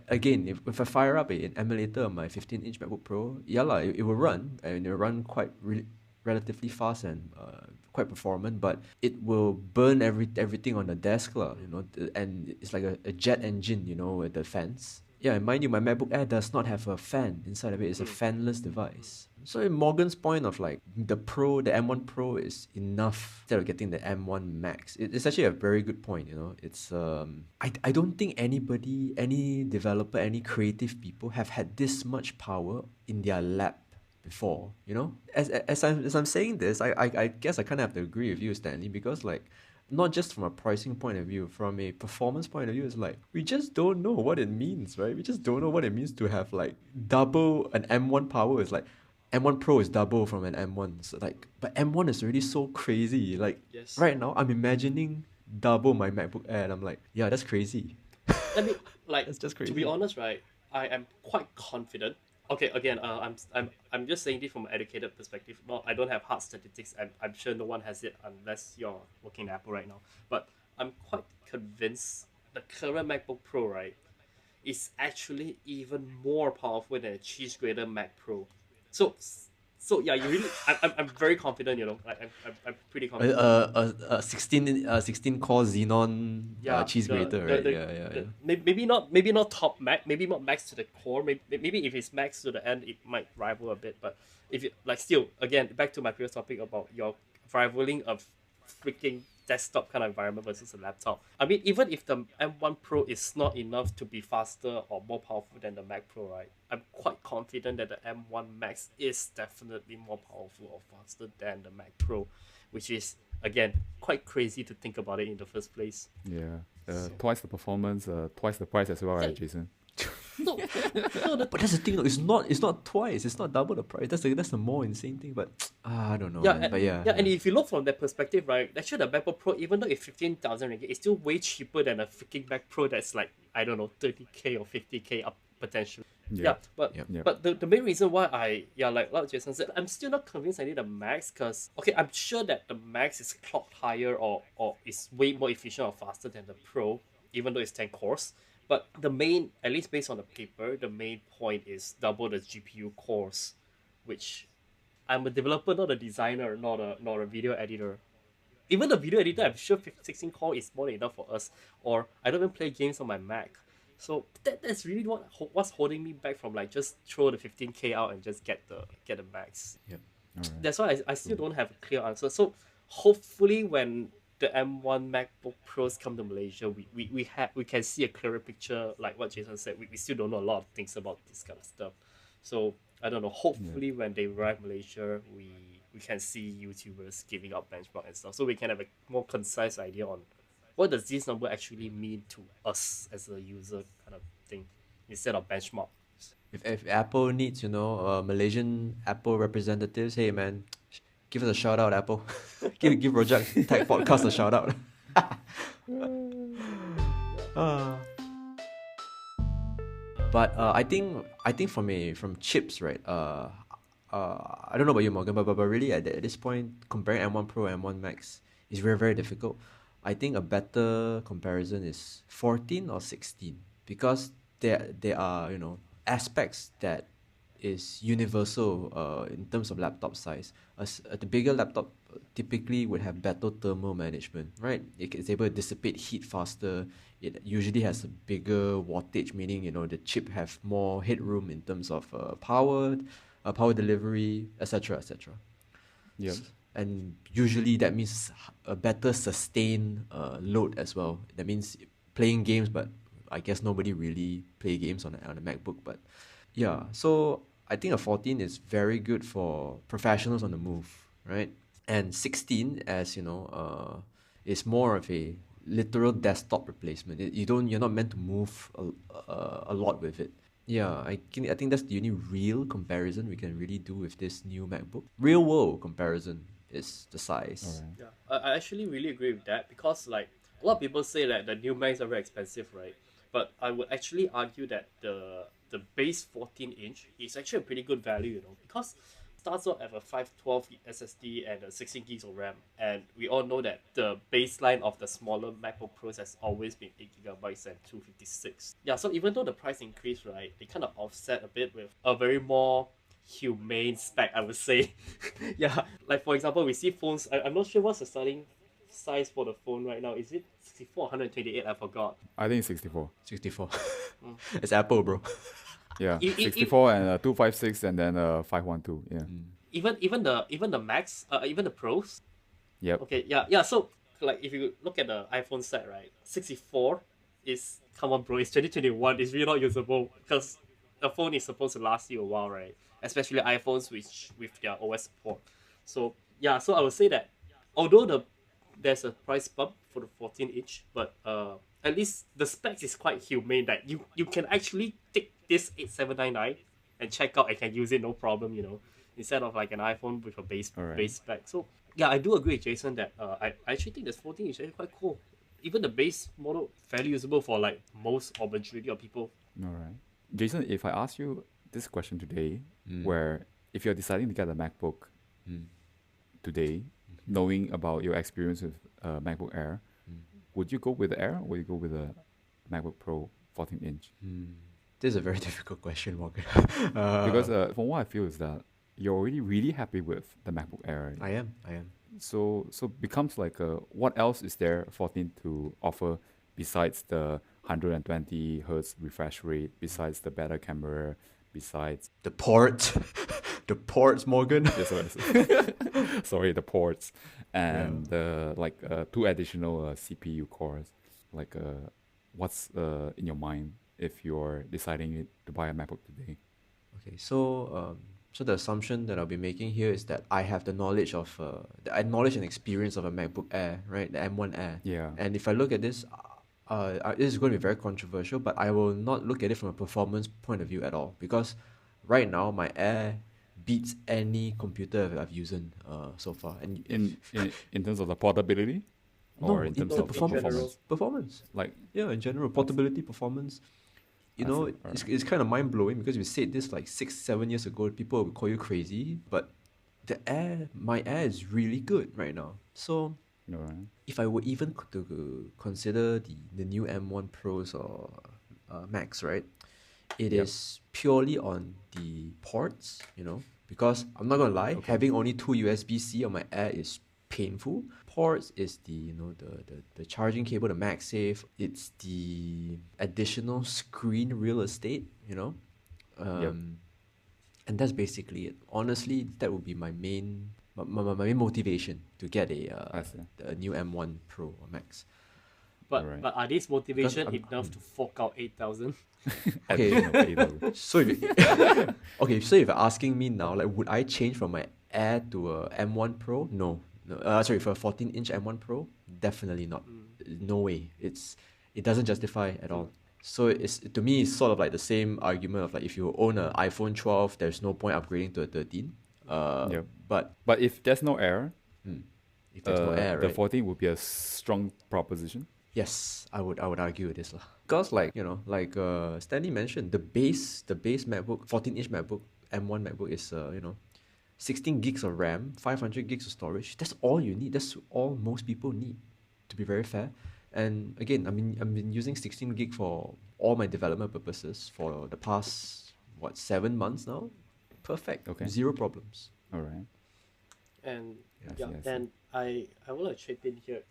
Speaker 3: fire up an emulator on my 15-inch MacBook Pro, it will run, and it will run quite relatively fast and quite performant, but it will burn everything on the desk, and it's like a jet engine, with the fans. Yeah, and mind you, my MacBook Air does not have a fan inside of it. It's a fanless device. So in Morgan's point of like the M1 Pro is enough instead of getting the M1 Max. It's actually a very good point, It's I don't think anybody, any developer, any creative people have had this much power in their lap before, As I'm saying this, I guess I kind of have to agree with you, Stanley, because like, not just from a pricing point of view, from a performance point of view, it's like, we just don't know what it means, right? We just don't know what it means to have like double an M1 power. Is like, M1 Pro is double from an M1. So like, but M1 is already so crazy. Like,
Speaker 2: yes.
Speaker 3: Right now, I'm imagining double my MacBook Air, and I'm like, that's crazy.
Speaker 2: I mean, like,
Speaker 3: it's just crazy.
Speaker 2: To be honest, right, I am quite confident Okay, again, I'm just saying this from an educated perspective. No, I don't have hard statistics. I'm sure no one has it unless you're working at Apple right now. But I'm quite convinced the current MacBook Pro, right, is actually even more powerful than a cheese grater Mac Pro. So, so yeah, you really, I'm very confident. You know, like I'm pretty
Speaker 3: A,
Speaker 2: confident.
Speaker 3: a 16 core Xenon
Speaker 2: Yeah,
Speaker 3: cheese grater, right? Yeah, yeah, yeah.
Speaker 2: maybe not top max, maybe not max to the core. Maybe if it's max to the end, it might rival a bit. But if it like still again back to my previous topic about your rivaling a freaking desktop kind of environment versus a laptop. I mean, even if the M1 Pro is not enough to be faster or more powerful than the Mac Pro, right? I'm quite confident that the M1 Max is definitely more powerful or faster than the Mac Pro, which is again quite crazy to think about it in the first place.
Speaker 1: Yeah. Twice the performance, twice the price as well, right,
Speaker 2: Yeah.
Speaker 1: Jason?
Speaker 2: No, no,
Speaker 3: But that's the thing, it's not twice, it's not double the price. That's the more insane thing. But I don't know,
Speaker 2: yeah,
Speaker 3: man. But yeah,
Speaker 2: yeah, and if you look from that perspective, right, actually the MacBook Pro, even though it's 15,000 ringgit, it's still way cheaper than a freaking Mac Pro that's like I don't know 30K or 50K up potentially. Yeah, but
Speaker 3: Yep.
Speaker 1: Yep.
Speaker 2: but the main reason why like Jason said, I'm still not convinced I need a Max because okay, I'm sure that the Max is clocked higher or is way more efficient or faster than the Pro, even though it's 10 cores. But the main, at least based on the paper, the main point is double the GPU cores, which I'm a developer, not a designer, not a video editor. Even the video editor, I'm sure 16 core is more than enough for us. Or I don't even play games on my Mac. So that's really what's holding me back from like just throw the 15K out and just get the max.
Speaker 3: Yep.
Speaker 1: All right.
Speaker 2: That's why I still don't have a clear answer. So hopefully when the M1 MacBook Pros come to Malaysia, we can see a clearer picture. Like what Jason said, we still don't know a lot of things about this kind of stuff. So I don't know. Hopefully when they arrive Malaysia, we can see YouTubers giving out benchmark and stuff, so we can have a more concise idea on what does this number actually mean to us as a user kind of thing instead of benchmark.
Speaker 3: If Apple needs, Malaysian Apple representatives, hey man, give us a shout out, Apple. give Rojak Tech Podcast a shout out. Ah. But I think from chips, right? I don't know about you, Morgan, but really at this point, comparing M1 Pro and M1 Max is very, very difficult. I think a better comparison is 14 or 16 because there are aspects that is universal in terms of laptop size. The bigger laptop typically would have better thermal management, right? It's able to dissipate heat faster. It usually has a bigger wattage, meaning the chip have more headroom in terms of power delivery, etc., etc.
Speaker 1: Yep.
Speaker 3: And usually that means a better sustained load as well. That means playing games, but I guess nobody really play games on a MacBook. But yeah, so I think a 14 is very good for professionals on the move, right? And 16, as is more of a literal desktop replacement. You're not meant to move a lot with it. Yeah, I think that's the only real comparison we can really do with this new MacBook. Real world comparison is the size.
Speaker 1: All right.
Speaker 2: Yeah, I actually really agree with that because like a lot of people say that the new Macs are very expensive, right? But I would actually argue that the base 14-inch is actually a pretty good value, because it starts out at a 512 SSD and a 16 gigs of RAM, and we all know that the baseline of the smaller MacBook Pros has always been 8 gigabytes and 256. Yeah, so even though the price increased, right, they kind of offset a bit with a very more humane spec, I would say. Yeah, like for example, we see phones. I'm not sure what's the starting size for the phone right now. Is it 64 or 128? I forgot.
Speaker 1: I think it's 64.
Speaker 3: 64. It's Apple, bro.
Speaker 1: Yeah,
Speaker 2: If- if-
Speaker 1: 64 and 256 and then 512. Yeah.
Speaker 2: Even the Max, even the Pros.
Speaker 1: Yep.
Speaker 2: Okay, yeah. So like if you look at the iPhone set, right, 64 is come on, bro. It's 2021. It's really not usable because the phone is supposed to last you a while, right? Especially iPhones with their OS support. So yeah, so I would say that although there's a price bump for the 14-inch, but at least the specs is quite humane that you can actually take this 8799 and check out and can use it no problem, instead of like an iPhone with a
Speaker 1: Alright.
Speaker 2: base spec. So yeah, I do agree with Jason that I actually think this 14 is actually quite cool. Even the base model fairly usable for like most or majority of people.
Speaker 1: All right. Jason, if I ask you this question today,
Speaker 3: Mm.
Speaker 1: where if you're deciding to get a MacBook
Speaker 3: Mm.
Speaker 1: today, knowing about your experience with MacBook Air,
Speaker 3: Mm.
Speaker 1: would you go with the Air or would you go with a MacBook Pro 14-inch?
Speaker 3: This is a very difficult question, Morgan.
Speaker 1: Because from what I feel is that you're already really happy with the MacBook Air, right?
Speaker 3: I am.
Speaker 1: So becomes like what else is there 14 to offer besides the 120 hertz refresh rate, besides the better camera, besides
Speaker 3: The ports, the ports, Morgan.
Speaker 1: yes, sorry, the ports and the like 2 additional CPU cores. Like what's in your mind if you're deciding to buy a MacBook today?
Speaker 3: Okay, so the assumption that I'll be making here is that I have the knowledge of the knowledge and experience of a MacBook Air, right? The M1 Air.
Speaker 1: Yeah.
Speaker 3: And if I look at this, this is going to be very controversial, but I will not look at it from a performance point of view at all, because right now my Air beats any computer I've used so far. And
Speaker 1: In terms of the portability,
Speaker 3: no,
Speaker 1: or in terms
Speaker 3: the
Speaker 1: of
Speaker 3: performance. Performance.
Speaker 1: like
Speaker 3: Yeah, in general, portability, performance. You
Speaker 1: I
Speaker 3: know,
Speaker 1: see.
Speaker 3: it's kind of mind blowing because we said this like 7 years ago. People would call you crazy, but my Air is really good right now. So
Speaker 1: you know, right?
Speaker 3: if I were even to consider the new M1 Pros or Max, right, it
Speaker 1: Yep.
Speaker 3: is purely on the ports, because I'm not gonna lie, having only 2 USB-C on my Air is painful. Ports is the charging cable, the MagSafe. It's the additional screen real estate, and that's basically it. Honestly, that would be my main motivation to get
Speaker 1: I see.
Speaker 3: a new M1 Pro or Max.
Speaker 2: But
Speaker 1: Alright.
Speaker 2: but are these motivation
Speaker 3: Because
Speaker 2: enough to fork out 8,000?
Speaker 3: Okay. So so if you're asking me now, like, would I change from my Air to a M1 Pro? No. Sorry, for a 14-inch M1 Pro, definitely not. No way. It doesn't justify at all. So to me, it's sort of like the same argument of like if you own an iPhone 12, there's no point upgrading to a 13.
Speaker 1: Yep.
Speaker 3: But
Speaker 1: But if there's no Air,
Speaker 3: if there's no Air,
Speaker 1: the
Speaker 3: right?
Speaker 1: 14 would be a strong proposition.
Speaker 3: Yes, I would argue with this lah. Because Stanley mentioned, the base MacBook, 14-inch MacBook, M1 MacBook is 16 gigs of RAM, 500 gigs of storage. That's all you need. That's all most people need, to be very fair. And again, I've been using 16 gig for all my development purposes for the past 7 months now. Perfect.
Speaker 1: Okay.
Speaker 3: Zero problems.
Speaker 1: All right.
Speaker 2: And
Speaker 1: Yes,
Speaker 2: yeah,
Speaker 1: yes.
Speaker 2: and I would like to chip in here.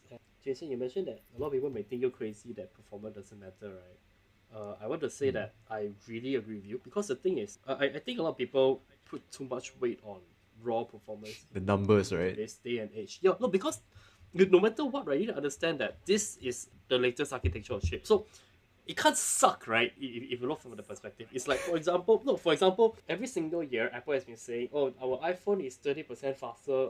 Speaker 2: Jason, you mentioned that a lot of people may think you're crazy that performance doesn't matter, right? I want to say that I really agree with you, because the thing is, I think a lot of people put too much weight on raw performance
Speaker 3: The numbers,
Speaker 2: in
Speaker 3: right?
Speaker 2: this day and age. Yeah, no, because no matter what, right, you need to understand that this is the latest architectural chip. So it can't suck, right? If you look from the perspective, it's like, for example, every single year Apple has been saying, oh, our iPhone is 30% faster.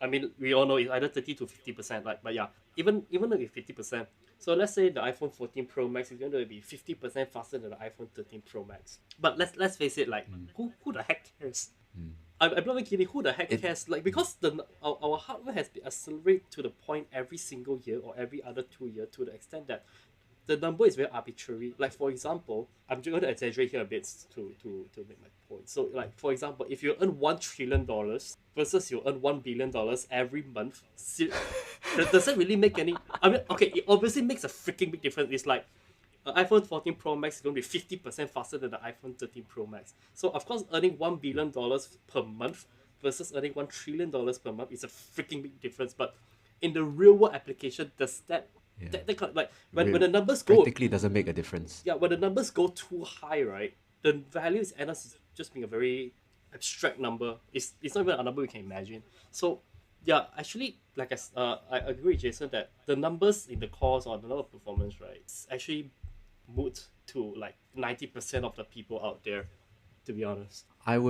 Speaker 2: I mean, we all know it's either 30 to 50%, like, but yeah, even though it's 50%. So let's say the iPhone 14 Pro Max is going to be 50% faster than the iPhone 13 Pro Max. But let's face it, like, who the heck cares? I'm not even kidding. Who the heck cares? Like, because our hardware has been accelerated to the point every single year or every other 2 years, to the extent that the number is very arbitrary. Like, for example, I'm just going to exaggerate here a bit to make my point. So, like, for example, if you earn $1 trillion versus you earn $1 billion every month, does that really make any... I mean, okay, it obviously makes a freaking big difference. It's like, iPhone 14 Pro Max is going to be 50% faster than the iPhone 13 Pro Max. So, of course, earning $1 billion per month versus earning $1 trillion per month is a freaking big difference. But in the real world application, does that...
Speaker 3: Yeah.
Speaker 2: That like when the numbers go
Speaker 3: Practically doesn't make a difference.
Speaker 2: yeah, when the numbers go too high, right, the value is end up just being a very abstract number. It's not even a number we can imagine. So yeah, actually, like I agree with Jason that the numbers in the course or the number of performance, right, it's actually moot to like 90% of the people out there, to be honest.
Speaker 3: I'll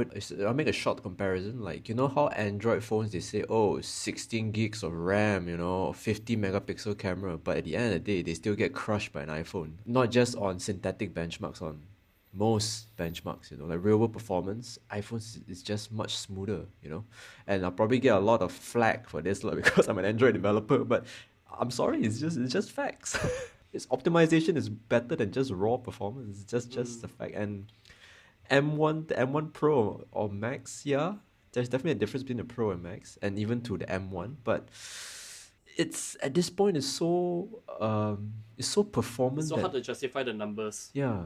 Speaker 3: make a short comparison. Like, you know how Android phones, they say, oh, 16 gigs of RAM, 50 megapixel camera, but at the end of the day, they still get crushed by an iPhone. Not just on synthetic benchmarks, on most benchmarks, like real world performance, iPhones is just much smoother, And I'll probably get a lot of flack for this because I'm an Android developer, but I'm sorry, it's just facts. Its optimization is better than just raw performance. It's just a fact. And M1, the M1 Pro or Max, yeah, there's definitely a difference between the Pro and Max, and even to the M1. But it's at this point it's so
Speaker 2: It's
Speaker 3: performant
Speaker 2: so
Speaker 3: that
Speaker 2: hard to justify the numbers.
Speaker 3: yeah,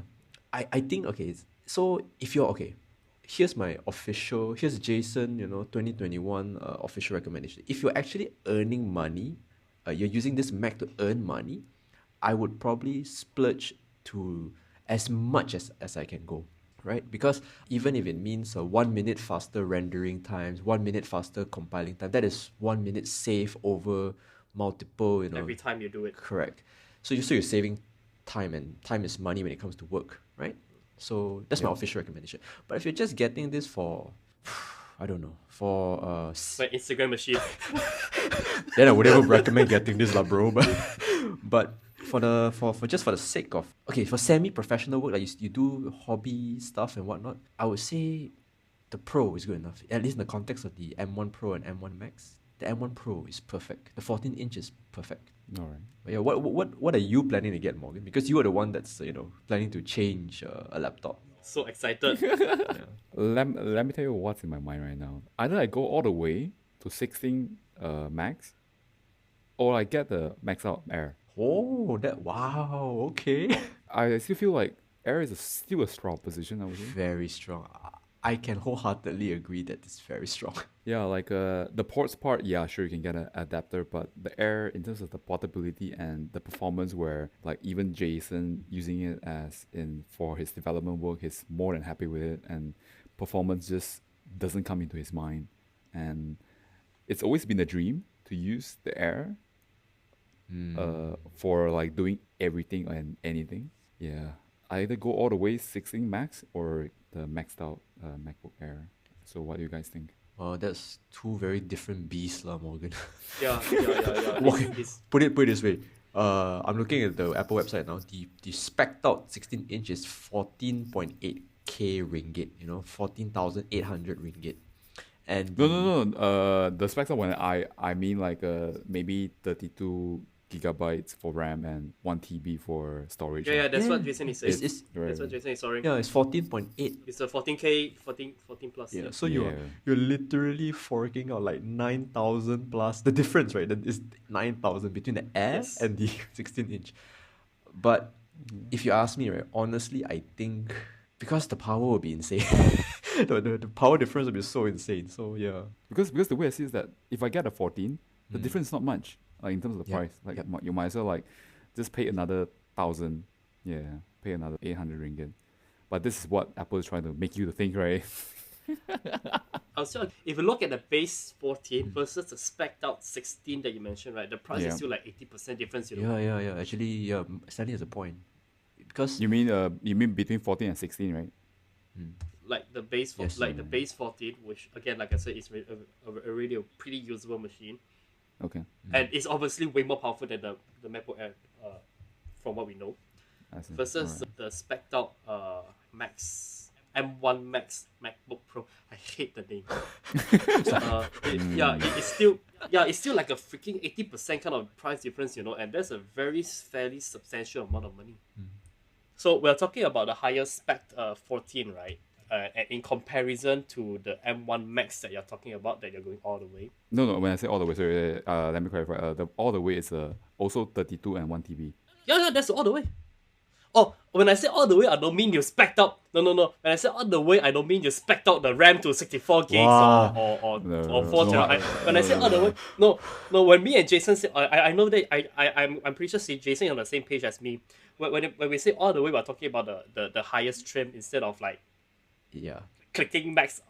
Speaker 3: I think okay. So if you're okay, here's Jason, 2021 official recommendation. If you're actually earning money, you're using this Mac to earn money, I would probably splurge to as much as I can go, right? Because even if it means 1 minute faster rendering times, 1 minute faster compiling time, that is 1 minute save over multiple,
Speaker 2: Every time you do it.
Speaker 3: correct. So you're saving time, and time is money when it comes to work, right? So that's my official recommendation. But if you're just getting this for, I don't know, for
Speaker 2: My Instagram machine.
Speaker 3: then I would never recommend getting this lah, bro. But for the sake of okay, for semi-professional work, like you do hobby stuff and whatnot, I would say the Pro is good enough. At least in the context of the M1 Pro and M1 Max, the M1 Pro is perfect. The 14-inch is perfect.
Speaker 1: All right.
Speaker 3: But yeah, what are you planning to get, Morgan? Because you are the one that's planning to change a laptop.
Speaker 2: So excited.
Speaker 3: Yeah.
Speaker 1: Let me tell you what's in my mind right now. Either I go all the way to 16 max, or I get the max out Air.
Speaker 3: Oh, wow. Okay.
Speaker 1: I still feel like Air is still a strong position, I would say.
Speaker 3: Very strong. I can wholeheartedly agree that it's very strong.
Speaker 1: Yeah, like the ports part, yeah, sure you can get an adapter, but the Air in terms of the portability and the performance, where like even Jason using it as in for his development work, he's more than happy with it, and performance just doesn't come into his mind. And it's always been a dream to use the Air for like doing everything and anything. Yeah, I either go all the way 16 max or the maxed out MacBook Air. So what do you guys think?
Speaker 3: Well, that's two very different beasts, lah, Morgan.
Speaker 2: Yeah.
Speaker 3: Okay.
Speaker 2: It's
Speaker 3: Put it this way. I'm looking at the Apple website now. The spec'd out 16-inch is 14.8k ringgit. 14,800 ringgit. And
Speaker 1: No. The specs are when I mean like maybe 32 gigabytes for RAM and 1 TB for storage.
Speaker 2: yeah, that's what
Speaker 3: Yeah.
Speaker 2: Jason is saying.
Speaker 3: It's
Speaker 2: That's what Jason is sorry.
Speaker 3: yeah, it's 14.8.
Speaker 2: It's a 14K, 14 plus.
Speaker 3: Yeah,
Speaker 2: Yeah.
Speaker 3: so
Speaker 1: Yeah.
Speaker 3: you're literally forking out like 9,000 plus. The difference, right? That is 9,000 between the Air
Speaker 2: Yes.
Speaker 3: and the 16-inch. But if you ask me, right, honestly, I think because the power will be insane. the power difference will be so insane. So yeah.
Speaker 1: Because the way I see is that if I get a 14, the difference is not much. Like in terms of the
Speaker 3: Yep,
Speaker 1: price, like
Speaker 3: yep.
Speaker 1: you might as well like just pay another 1,000, pay another 800 ringgit. But this is what Apple is trying to make you to think, right?
Speaker 2: Also, if you look at the base 14 versus the spec'd out 16 that you mentioned, right, the price
Speaker 1: Yeah.
Speaker 2: is still like 80% difference. You know,
Speaker 3: Yeah. Actually, yeah, Stanley has a point. Because
Speaker 1: You mean between 14 and 16, right?
Speaker 2: like the base,
Speaker 3: Yes.
Speaker 2: the base 14, which again, like I said, is already a pretty usable machine,
Speaker 1: Okay.
Speaker 2: and it's obviously way more powerful than the MacBook Air, from what we know.
Speaker 1: I see.
Speaker 2: Versus
Speaker 1: Alright.
Speaker 2: the spec'd out Max M1 Max MacBook Pro. I hate the name. It's still like a freaking 80% kind of price difference, and that's a fairly substantial amount of money. So we're talking about the higher spec 14, right? And in comparison to the M1 Max that you're talking about, that you're going all the way.
Speaker 1: No. When I say all the way, sorry, let me clarify. The all the way is also 32 and 1 TB.
Speaker 2: Yeah, that's all the way. Oh, when I say all the way, I don't mean you spec'd out. No. When I say all the way, I don't mean you spec'd out the RAM to 64 gigs
Speaker 3: Wow.
Speaker 2: or 4 terabytes. When I say all the way, no. When me and Jason say, I know that I'm pretty sure Jason is on the same page as me. When we say all the way, we're talking about the highest trim instead of like
Speaker 3: yeah.
Speaker 2: clicking max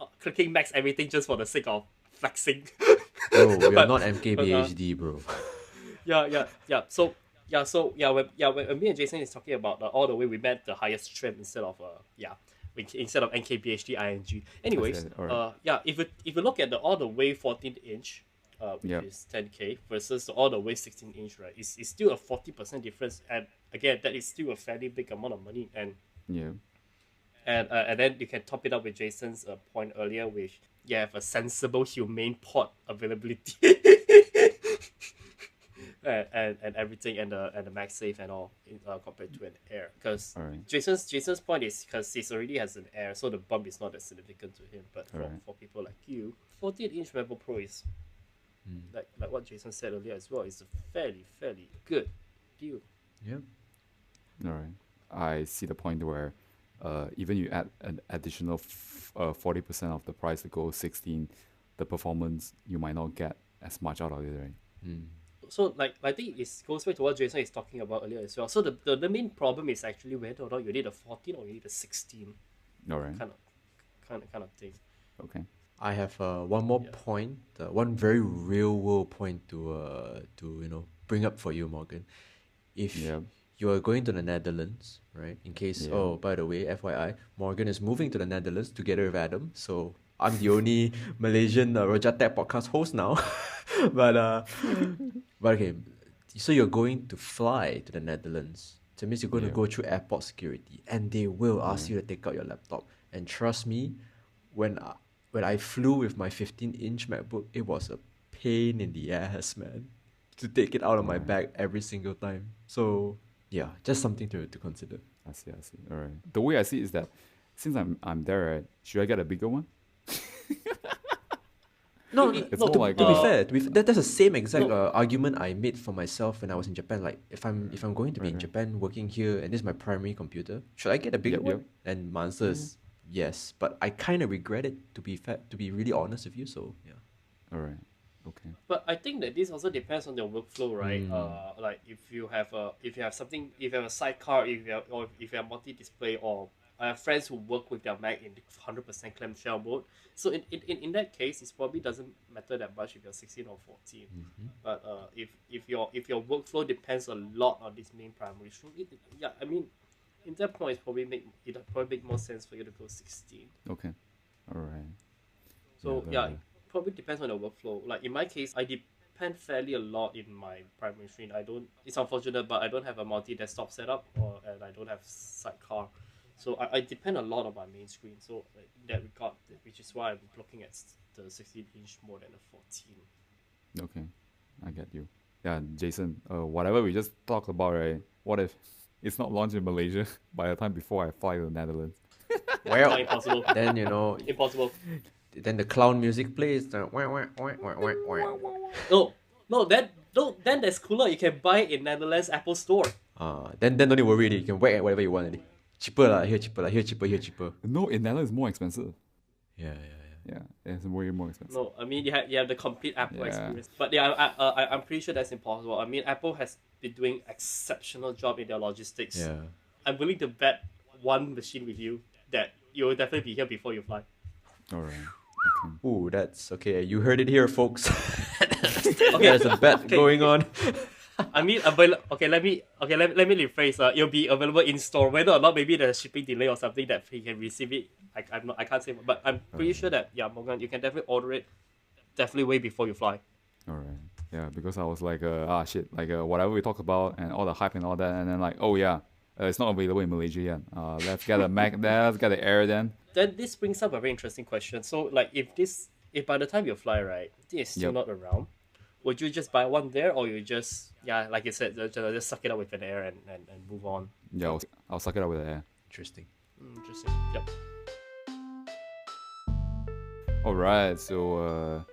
Speaker 2: everything just for the sake of flexing.
Speaker 3: Bro, we are
Speaker 2: But-
Speaker 3: not MKBHD, bro.
Speaker 2: So when me and Jason is talking about all the way, we meant the highest trim instead of NKBHD ING. Anyways,
Speaker 1: Okay, alright.
Speaker 2: if you look at the all the way 14-inch, which
Speaker 1: Yep.
Speaker 2: is 10K versus the all the way 16-inch, right? It's still a 40% difference, and again, that is still a fairly big amount of money, and
Speaker 1: Yeah.
Speaker 2: then you can top it up with Jason's point earlier, which you have a sensible, humane port availability. and everything and the MagSafe and all compared to an Air. Because
Speaker 1: Alright.
Speaker 2: Jason's point is because he already has an Air, so the bump is not that significant to him. But for people like you, 14-inch MacBook Pro is like what Jason said earlier as well. It's a fairly good deal.
Speaker 3: Yep.
Speaker 1: Alright. I see the point where even you add an additional 40% of the price to go 16, the performance you might not get as much out of it, right?
Speaker 2: So like I think it goes back to what Jason is talking about earlier as well. So the main problem is actually whether or not you need a 14 or you need a 16
Speaker 1: Alright.
Speaker 2: kind of thing.
Speaker 1: Okay.
Speaker 3: I have one more point, one very real world point to bring up for you, Morgan. If
Speaker 1: Yeah.
Speaker 3: you are going to the Netherlands, right? In case,
Speaker 1: Yeah.
Speaker 3: oh, by the way, FYI, Morgan is moving to the Netherlands together with Adam. So I'm the only Malaysian Rojak Tech podcast host now. but okay, so you're going to fly to the Netherlands. So it means you're going to
Speaker 1: Yeah.
Speaker 3: go through airport security, and they will ask you to take out your laptop. And trust me, when I flew with my 15-inch MacBook, it was a pain in the ass, man, to take it out of my bag every single time. So yeah, just something to consider.
Speaker 1: I see. Alright. The way I see it is that since I'm there, right, should I get a bigger one?
Speaker 3: No,
Speaker 1: It's
Speaker 3: no.
Speaker 1: more
Speaker 3: To,
Speaker 1: like
Speaker 3: to be
Speaker 1: a-
Speaker 3: fair, that's the same exact argument I made for myself when I was in Japan. Like, if I'm going to be in
Speaker 1: Right.
Speaker 3: Japan working here and this is my primary computer, should I get a bigger
Speaker 1: Yep,
Speaker 3: one?
Speaker 1: yep.
Speaker 3: And my answer is yes, but I kind of regret it, to be really honest with you. So yeah.
Speaker 1: Alright. Okay.
Speaker 2: But I think that this also depends on your workflow, right? Like if you have a sidecar, if you have multi-display, or I have friends who work with their Mac in 100% clamshell mode. So in that case, it probably doesn't matter that much if you're 16 or 14. But if your workflow depends a lot on this main primary screen, I mean, in that point, it probably make more sense for you to go 16.
Speaker 1: Okay. Alright.
Speaker 2: So
Speaker 1: Yeah,
Speaker 2: it probably depends on the workflow. Like in my case, I depend fairly a lot in my primary screen. It's unfortunate, but I don't have a multi-desktop setup, and I don't have sidecar. So I depend a lot on my main screen. So in that regard, which is why I'm looking at the 16-inch more than the 14.
Speaker 1: Okay. I get you. Yeah, Jason, whatever we just talked about, right? What if it's not launched in Malaysia by the time before I fly to the Netherlands?
Speaker 3: Well,
Speaker 2: Impossible.
Speaker 3: then
Speaker 2: Impossible.
Speaker 3: then the clown music plays.
Speaker 2: Then that's cooler. You can buy it in Netherlands Apple Store.
Speaker 3: Then don't need worry. You can whack at whatever you want. Already. Cheaper lah, here cheaper.
Speaker 1: No, in Netherlands it's more expensive.
Speaker 3: Yeah.
Speaker 1: Yeah, it's way more expensive.
Speaker 2: No, I mean you have the complete Apple
Speaker 1: Yeah.
Speaker 2: experience. But yeah, I'm pretty sure that's impossible. I mean, Apple has been doing exceptional job in their logistics.
Speaker 3: Yeah.
Speaker 2: I'm willing to bet one machine with you that you will definitely be here before you fly.
Speaker 1: Alright. Okay.
Speaker 3: Ooh, that's okay. You heard it here, folks. There's a bet going on.
Speaker 2: I mean, let me rephrase. It'll be available in store. Whether or not maybe the shipping delay or something that he can receive it, I can't say. But I'm pretty sure that Morgan, you can definitely order it, definitely way before you fly.
Speaker 1: Alright. Yeah, because I was like, shit, like whatever we talked about and all the hype and all that, and then like, oh yeah, it's not available in Malaysia yet. Let's get a Mac. Let's get the Air then.
Speaker 2: Then this brings up a very interesting question. So like, if by the time you fly, right, this is still
Speaker 1: Yep.
Speaker 2: not around, would you just buy one there, or you just like you said, just suck it up with an Air and move on?
Speaker 1: Yeah, I'll suck it up with the Air.
Speaker 3: Interesting.
Speaker 2: Interesting. Yep.
Speaker 1: Alright, so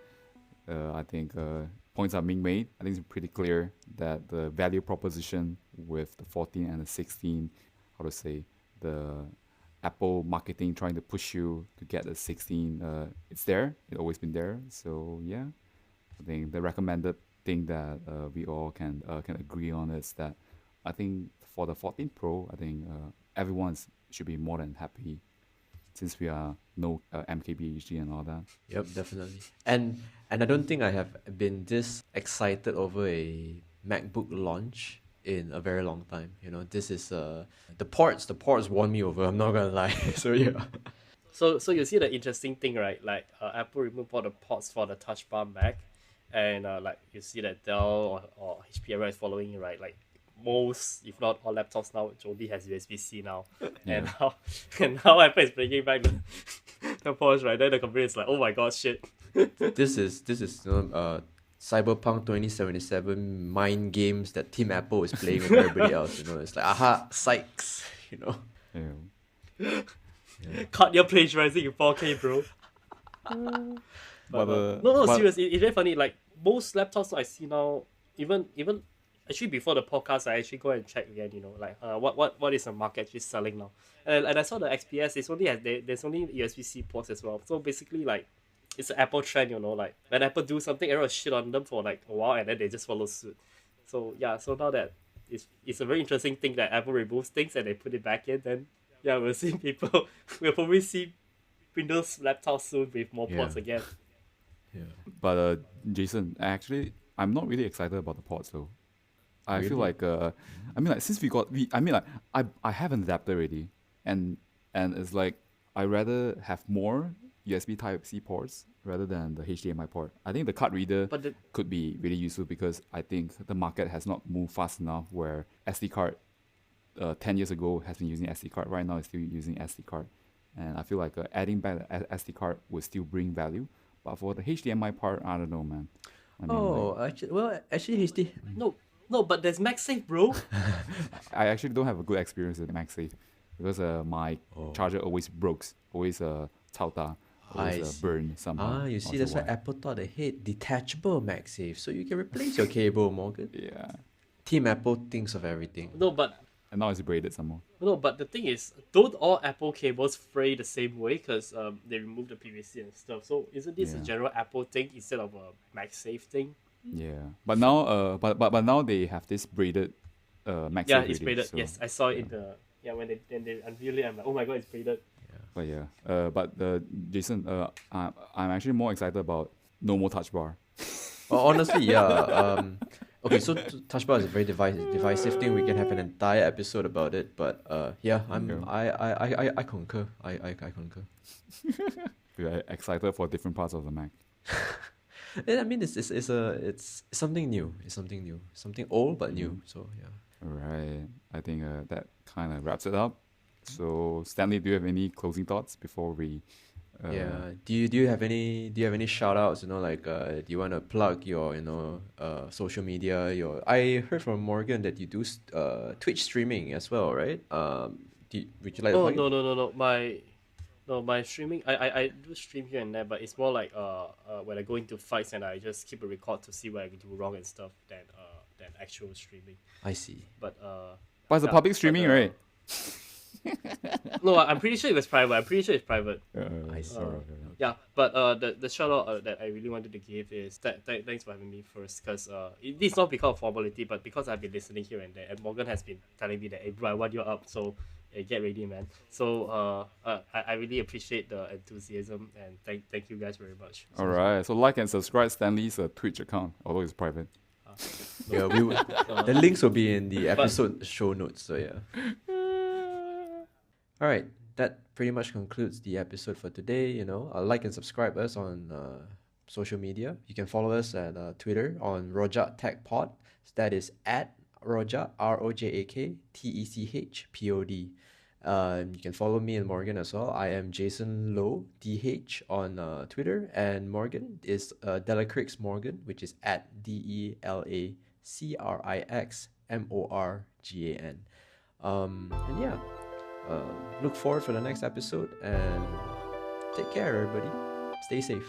Speaker 1: I think points are being made. I think it's pretty clear that the value proposition with the 14 and the 16, the Apple marketing trying to push you to get the 16, it's there. It's always been there. So yeah, I think the recommended thing that we all can agree on is that I think for the 14 Pro, I think everyone should be more than happy since we are no MKBHD and all that.
Speaker 3: Yep, definitely. And I don't think I have been this excited over a MacBook launch in a very long time. This is the ports won me over. I'm not gonna lie. So yeah.
Speaker 2: So you see the interesting thing, right? Like Apple removed all the ports for the Touch Bar Mac, and like you see that Dell or HP everyone is following it, right? Like most, if not all laptops now, only has USB-C now, and now Apple is bringing back the ports, right? Then the computer is like, oh my god, shit.
Speaker 3: This is Cyberpunk 2077 mind games that Team Apple is playing with everybody else. It's like, aha, psychs.
Speaker 1: Yeah.
Speaker 2: Cut your plagiarizing in 4K, bro. No, serious. It's very funny. Like most laptops I see now, even actually before the podcast, I actually go and check again. Like what is the market actually selling now? And I saw the XPS. There's only USB-C ports as well. So basically, like it's an Apple trend. Like when Apple do something, everyone shit on them for like a while, and then they just follow suit. So yeah. So now that it's a very interesting thing that Apple removes things and they put it back in. Then yeah, we'll see people. We'll probably see Windows laptops soon with more ports again.
Speaker 3: Yeah.
Speaker 1: But Jason, I'm not really excited about the ports though. I feel like since I have an adapter already, and it's like I rather have more USB Type C ports rather than the HDMI port. I think the card reader could be really useful because I think the market has not moved fast enough where SD card 10 years ago has been using SD card. Right now it's still using SD card. And I feel like adding back the SD card would still bring value. But for the HDMI part, I don't know, man.
Speaker 3: Actually, HD.
Speaker 2: No, but there's MagSafe, bro.
Speaker 1: I actually don't have a good experience with MagSafe because my charger always breaks, always cao da, always burn somehow.
Speaker 3: You see, that's why Apple thought ahead. Detachable MagSafe, so you can replace your cable, Morgan.
Speaker 1: Yeah.
Speaker 3: Team Apple thinks of everything.
Speaker 1: And now it's braided some more.
Speaker 2: No, but the thing is, don't all Apple cables fray the same way because they remove the PVC and stuff. So isn't this a general Apple thing instead of a MagSafe thing?
Speaker 1: Yeah, but now but now they have this braided MagSafe.
Speaker 2: Yeah, it's braided.
Speaker 1: So,
Speaker 2: yes, I saw it in the when they unveiled it. I'm like, oh my god, it's braided.
Speaker 1: Jason, I'm actually more excited about no more touch bar.
Speaker 3: Honestly, yeah. Okay, so touch bar is a very divisive thing. We can have an entire episode about it. But I concur. I concur.
Speaker 1: We're excited for different parts of the Mac.
Speaker 3: I mean, it's something new. It's something new. Something old but new. So yeah.
Speaker 1: All right. I think that kind of wraps it up. So Stanley, do you have any closing thoughts before we?
Speaker 3: Do you have any shout outs? Do you want to plug your social media? I heard from Morgan that you do Twitch streaming as well, right? Would you like?
Speaker 2: Oh no, my streaming I do stream here and there, but it's more like when I go into fights and I just keep a record to see what I do wrong and stuff than actual streaming.
Speaker 3: I see.
Speaker 2: But
Speaker 1: it's a public streaming, right?
Speaker 2: No, I'm pretty sure it was private. I see. Yeah, but the shout out that I really wanted to give is thanks for having me first, because it's not because of formality, but because I've been listening here and there, and Morgan has been telling me that, hey bro, I want you up, so get ready, man. So I really appreciate the enthusiasm, and thank you guys very much.
Speaker 1: All right, so like and subscribe Stanley's Twitch account, although it's private.
Speaker 3: Yeah, the links will be in the episode show notes. So yeah. All right, that pretty much concludes the episode for today. Like and subscribe us on social media. You can follow us at Twitter on Rojak Tech Pod. That is at Rojak, ROJAKTECHPOD. You can follow me and Morgan as well. I am Jason Low, DH on Twitter, and Morgan is Delacrix Morgan, which is at DELACRIXMORGAN. And yeah. Look forward for the next episode and take care, everybody. Stay safe.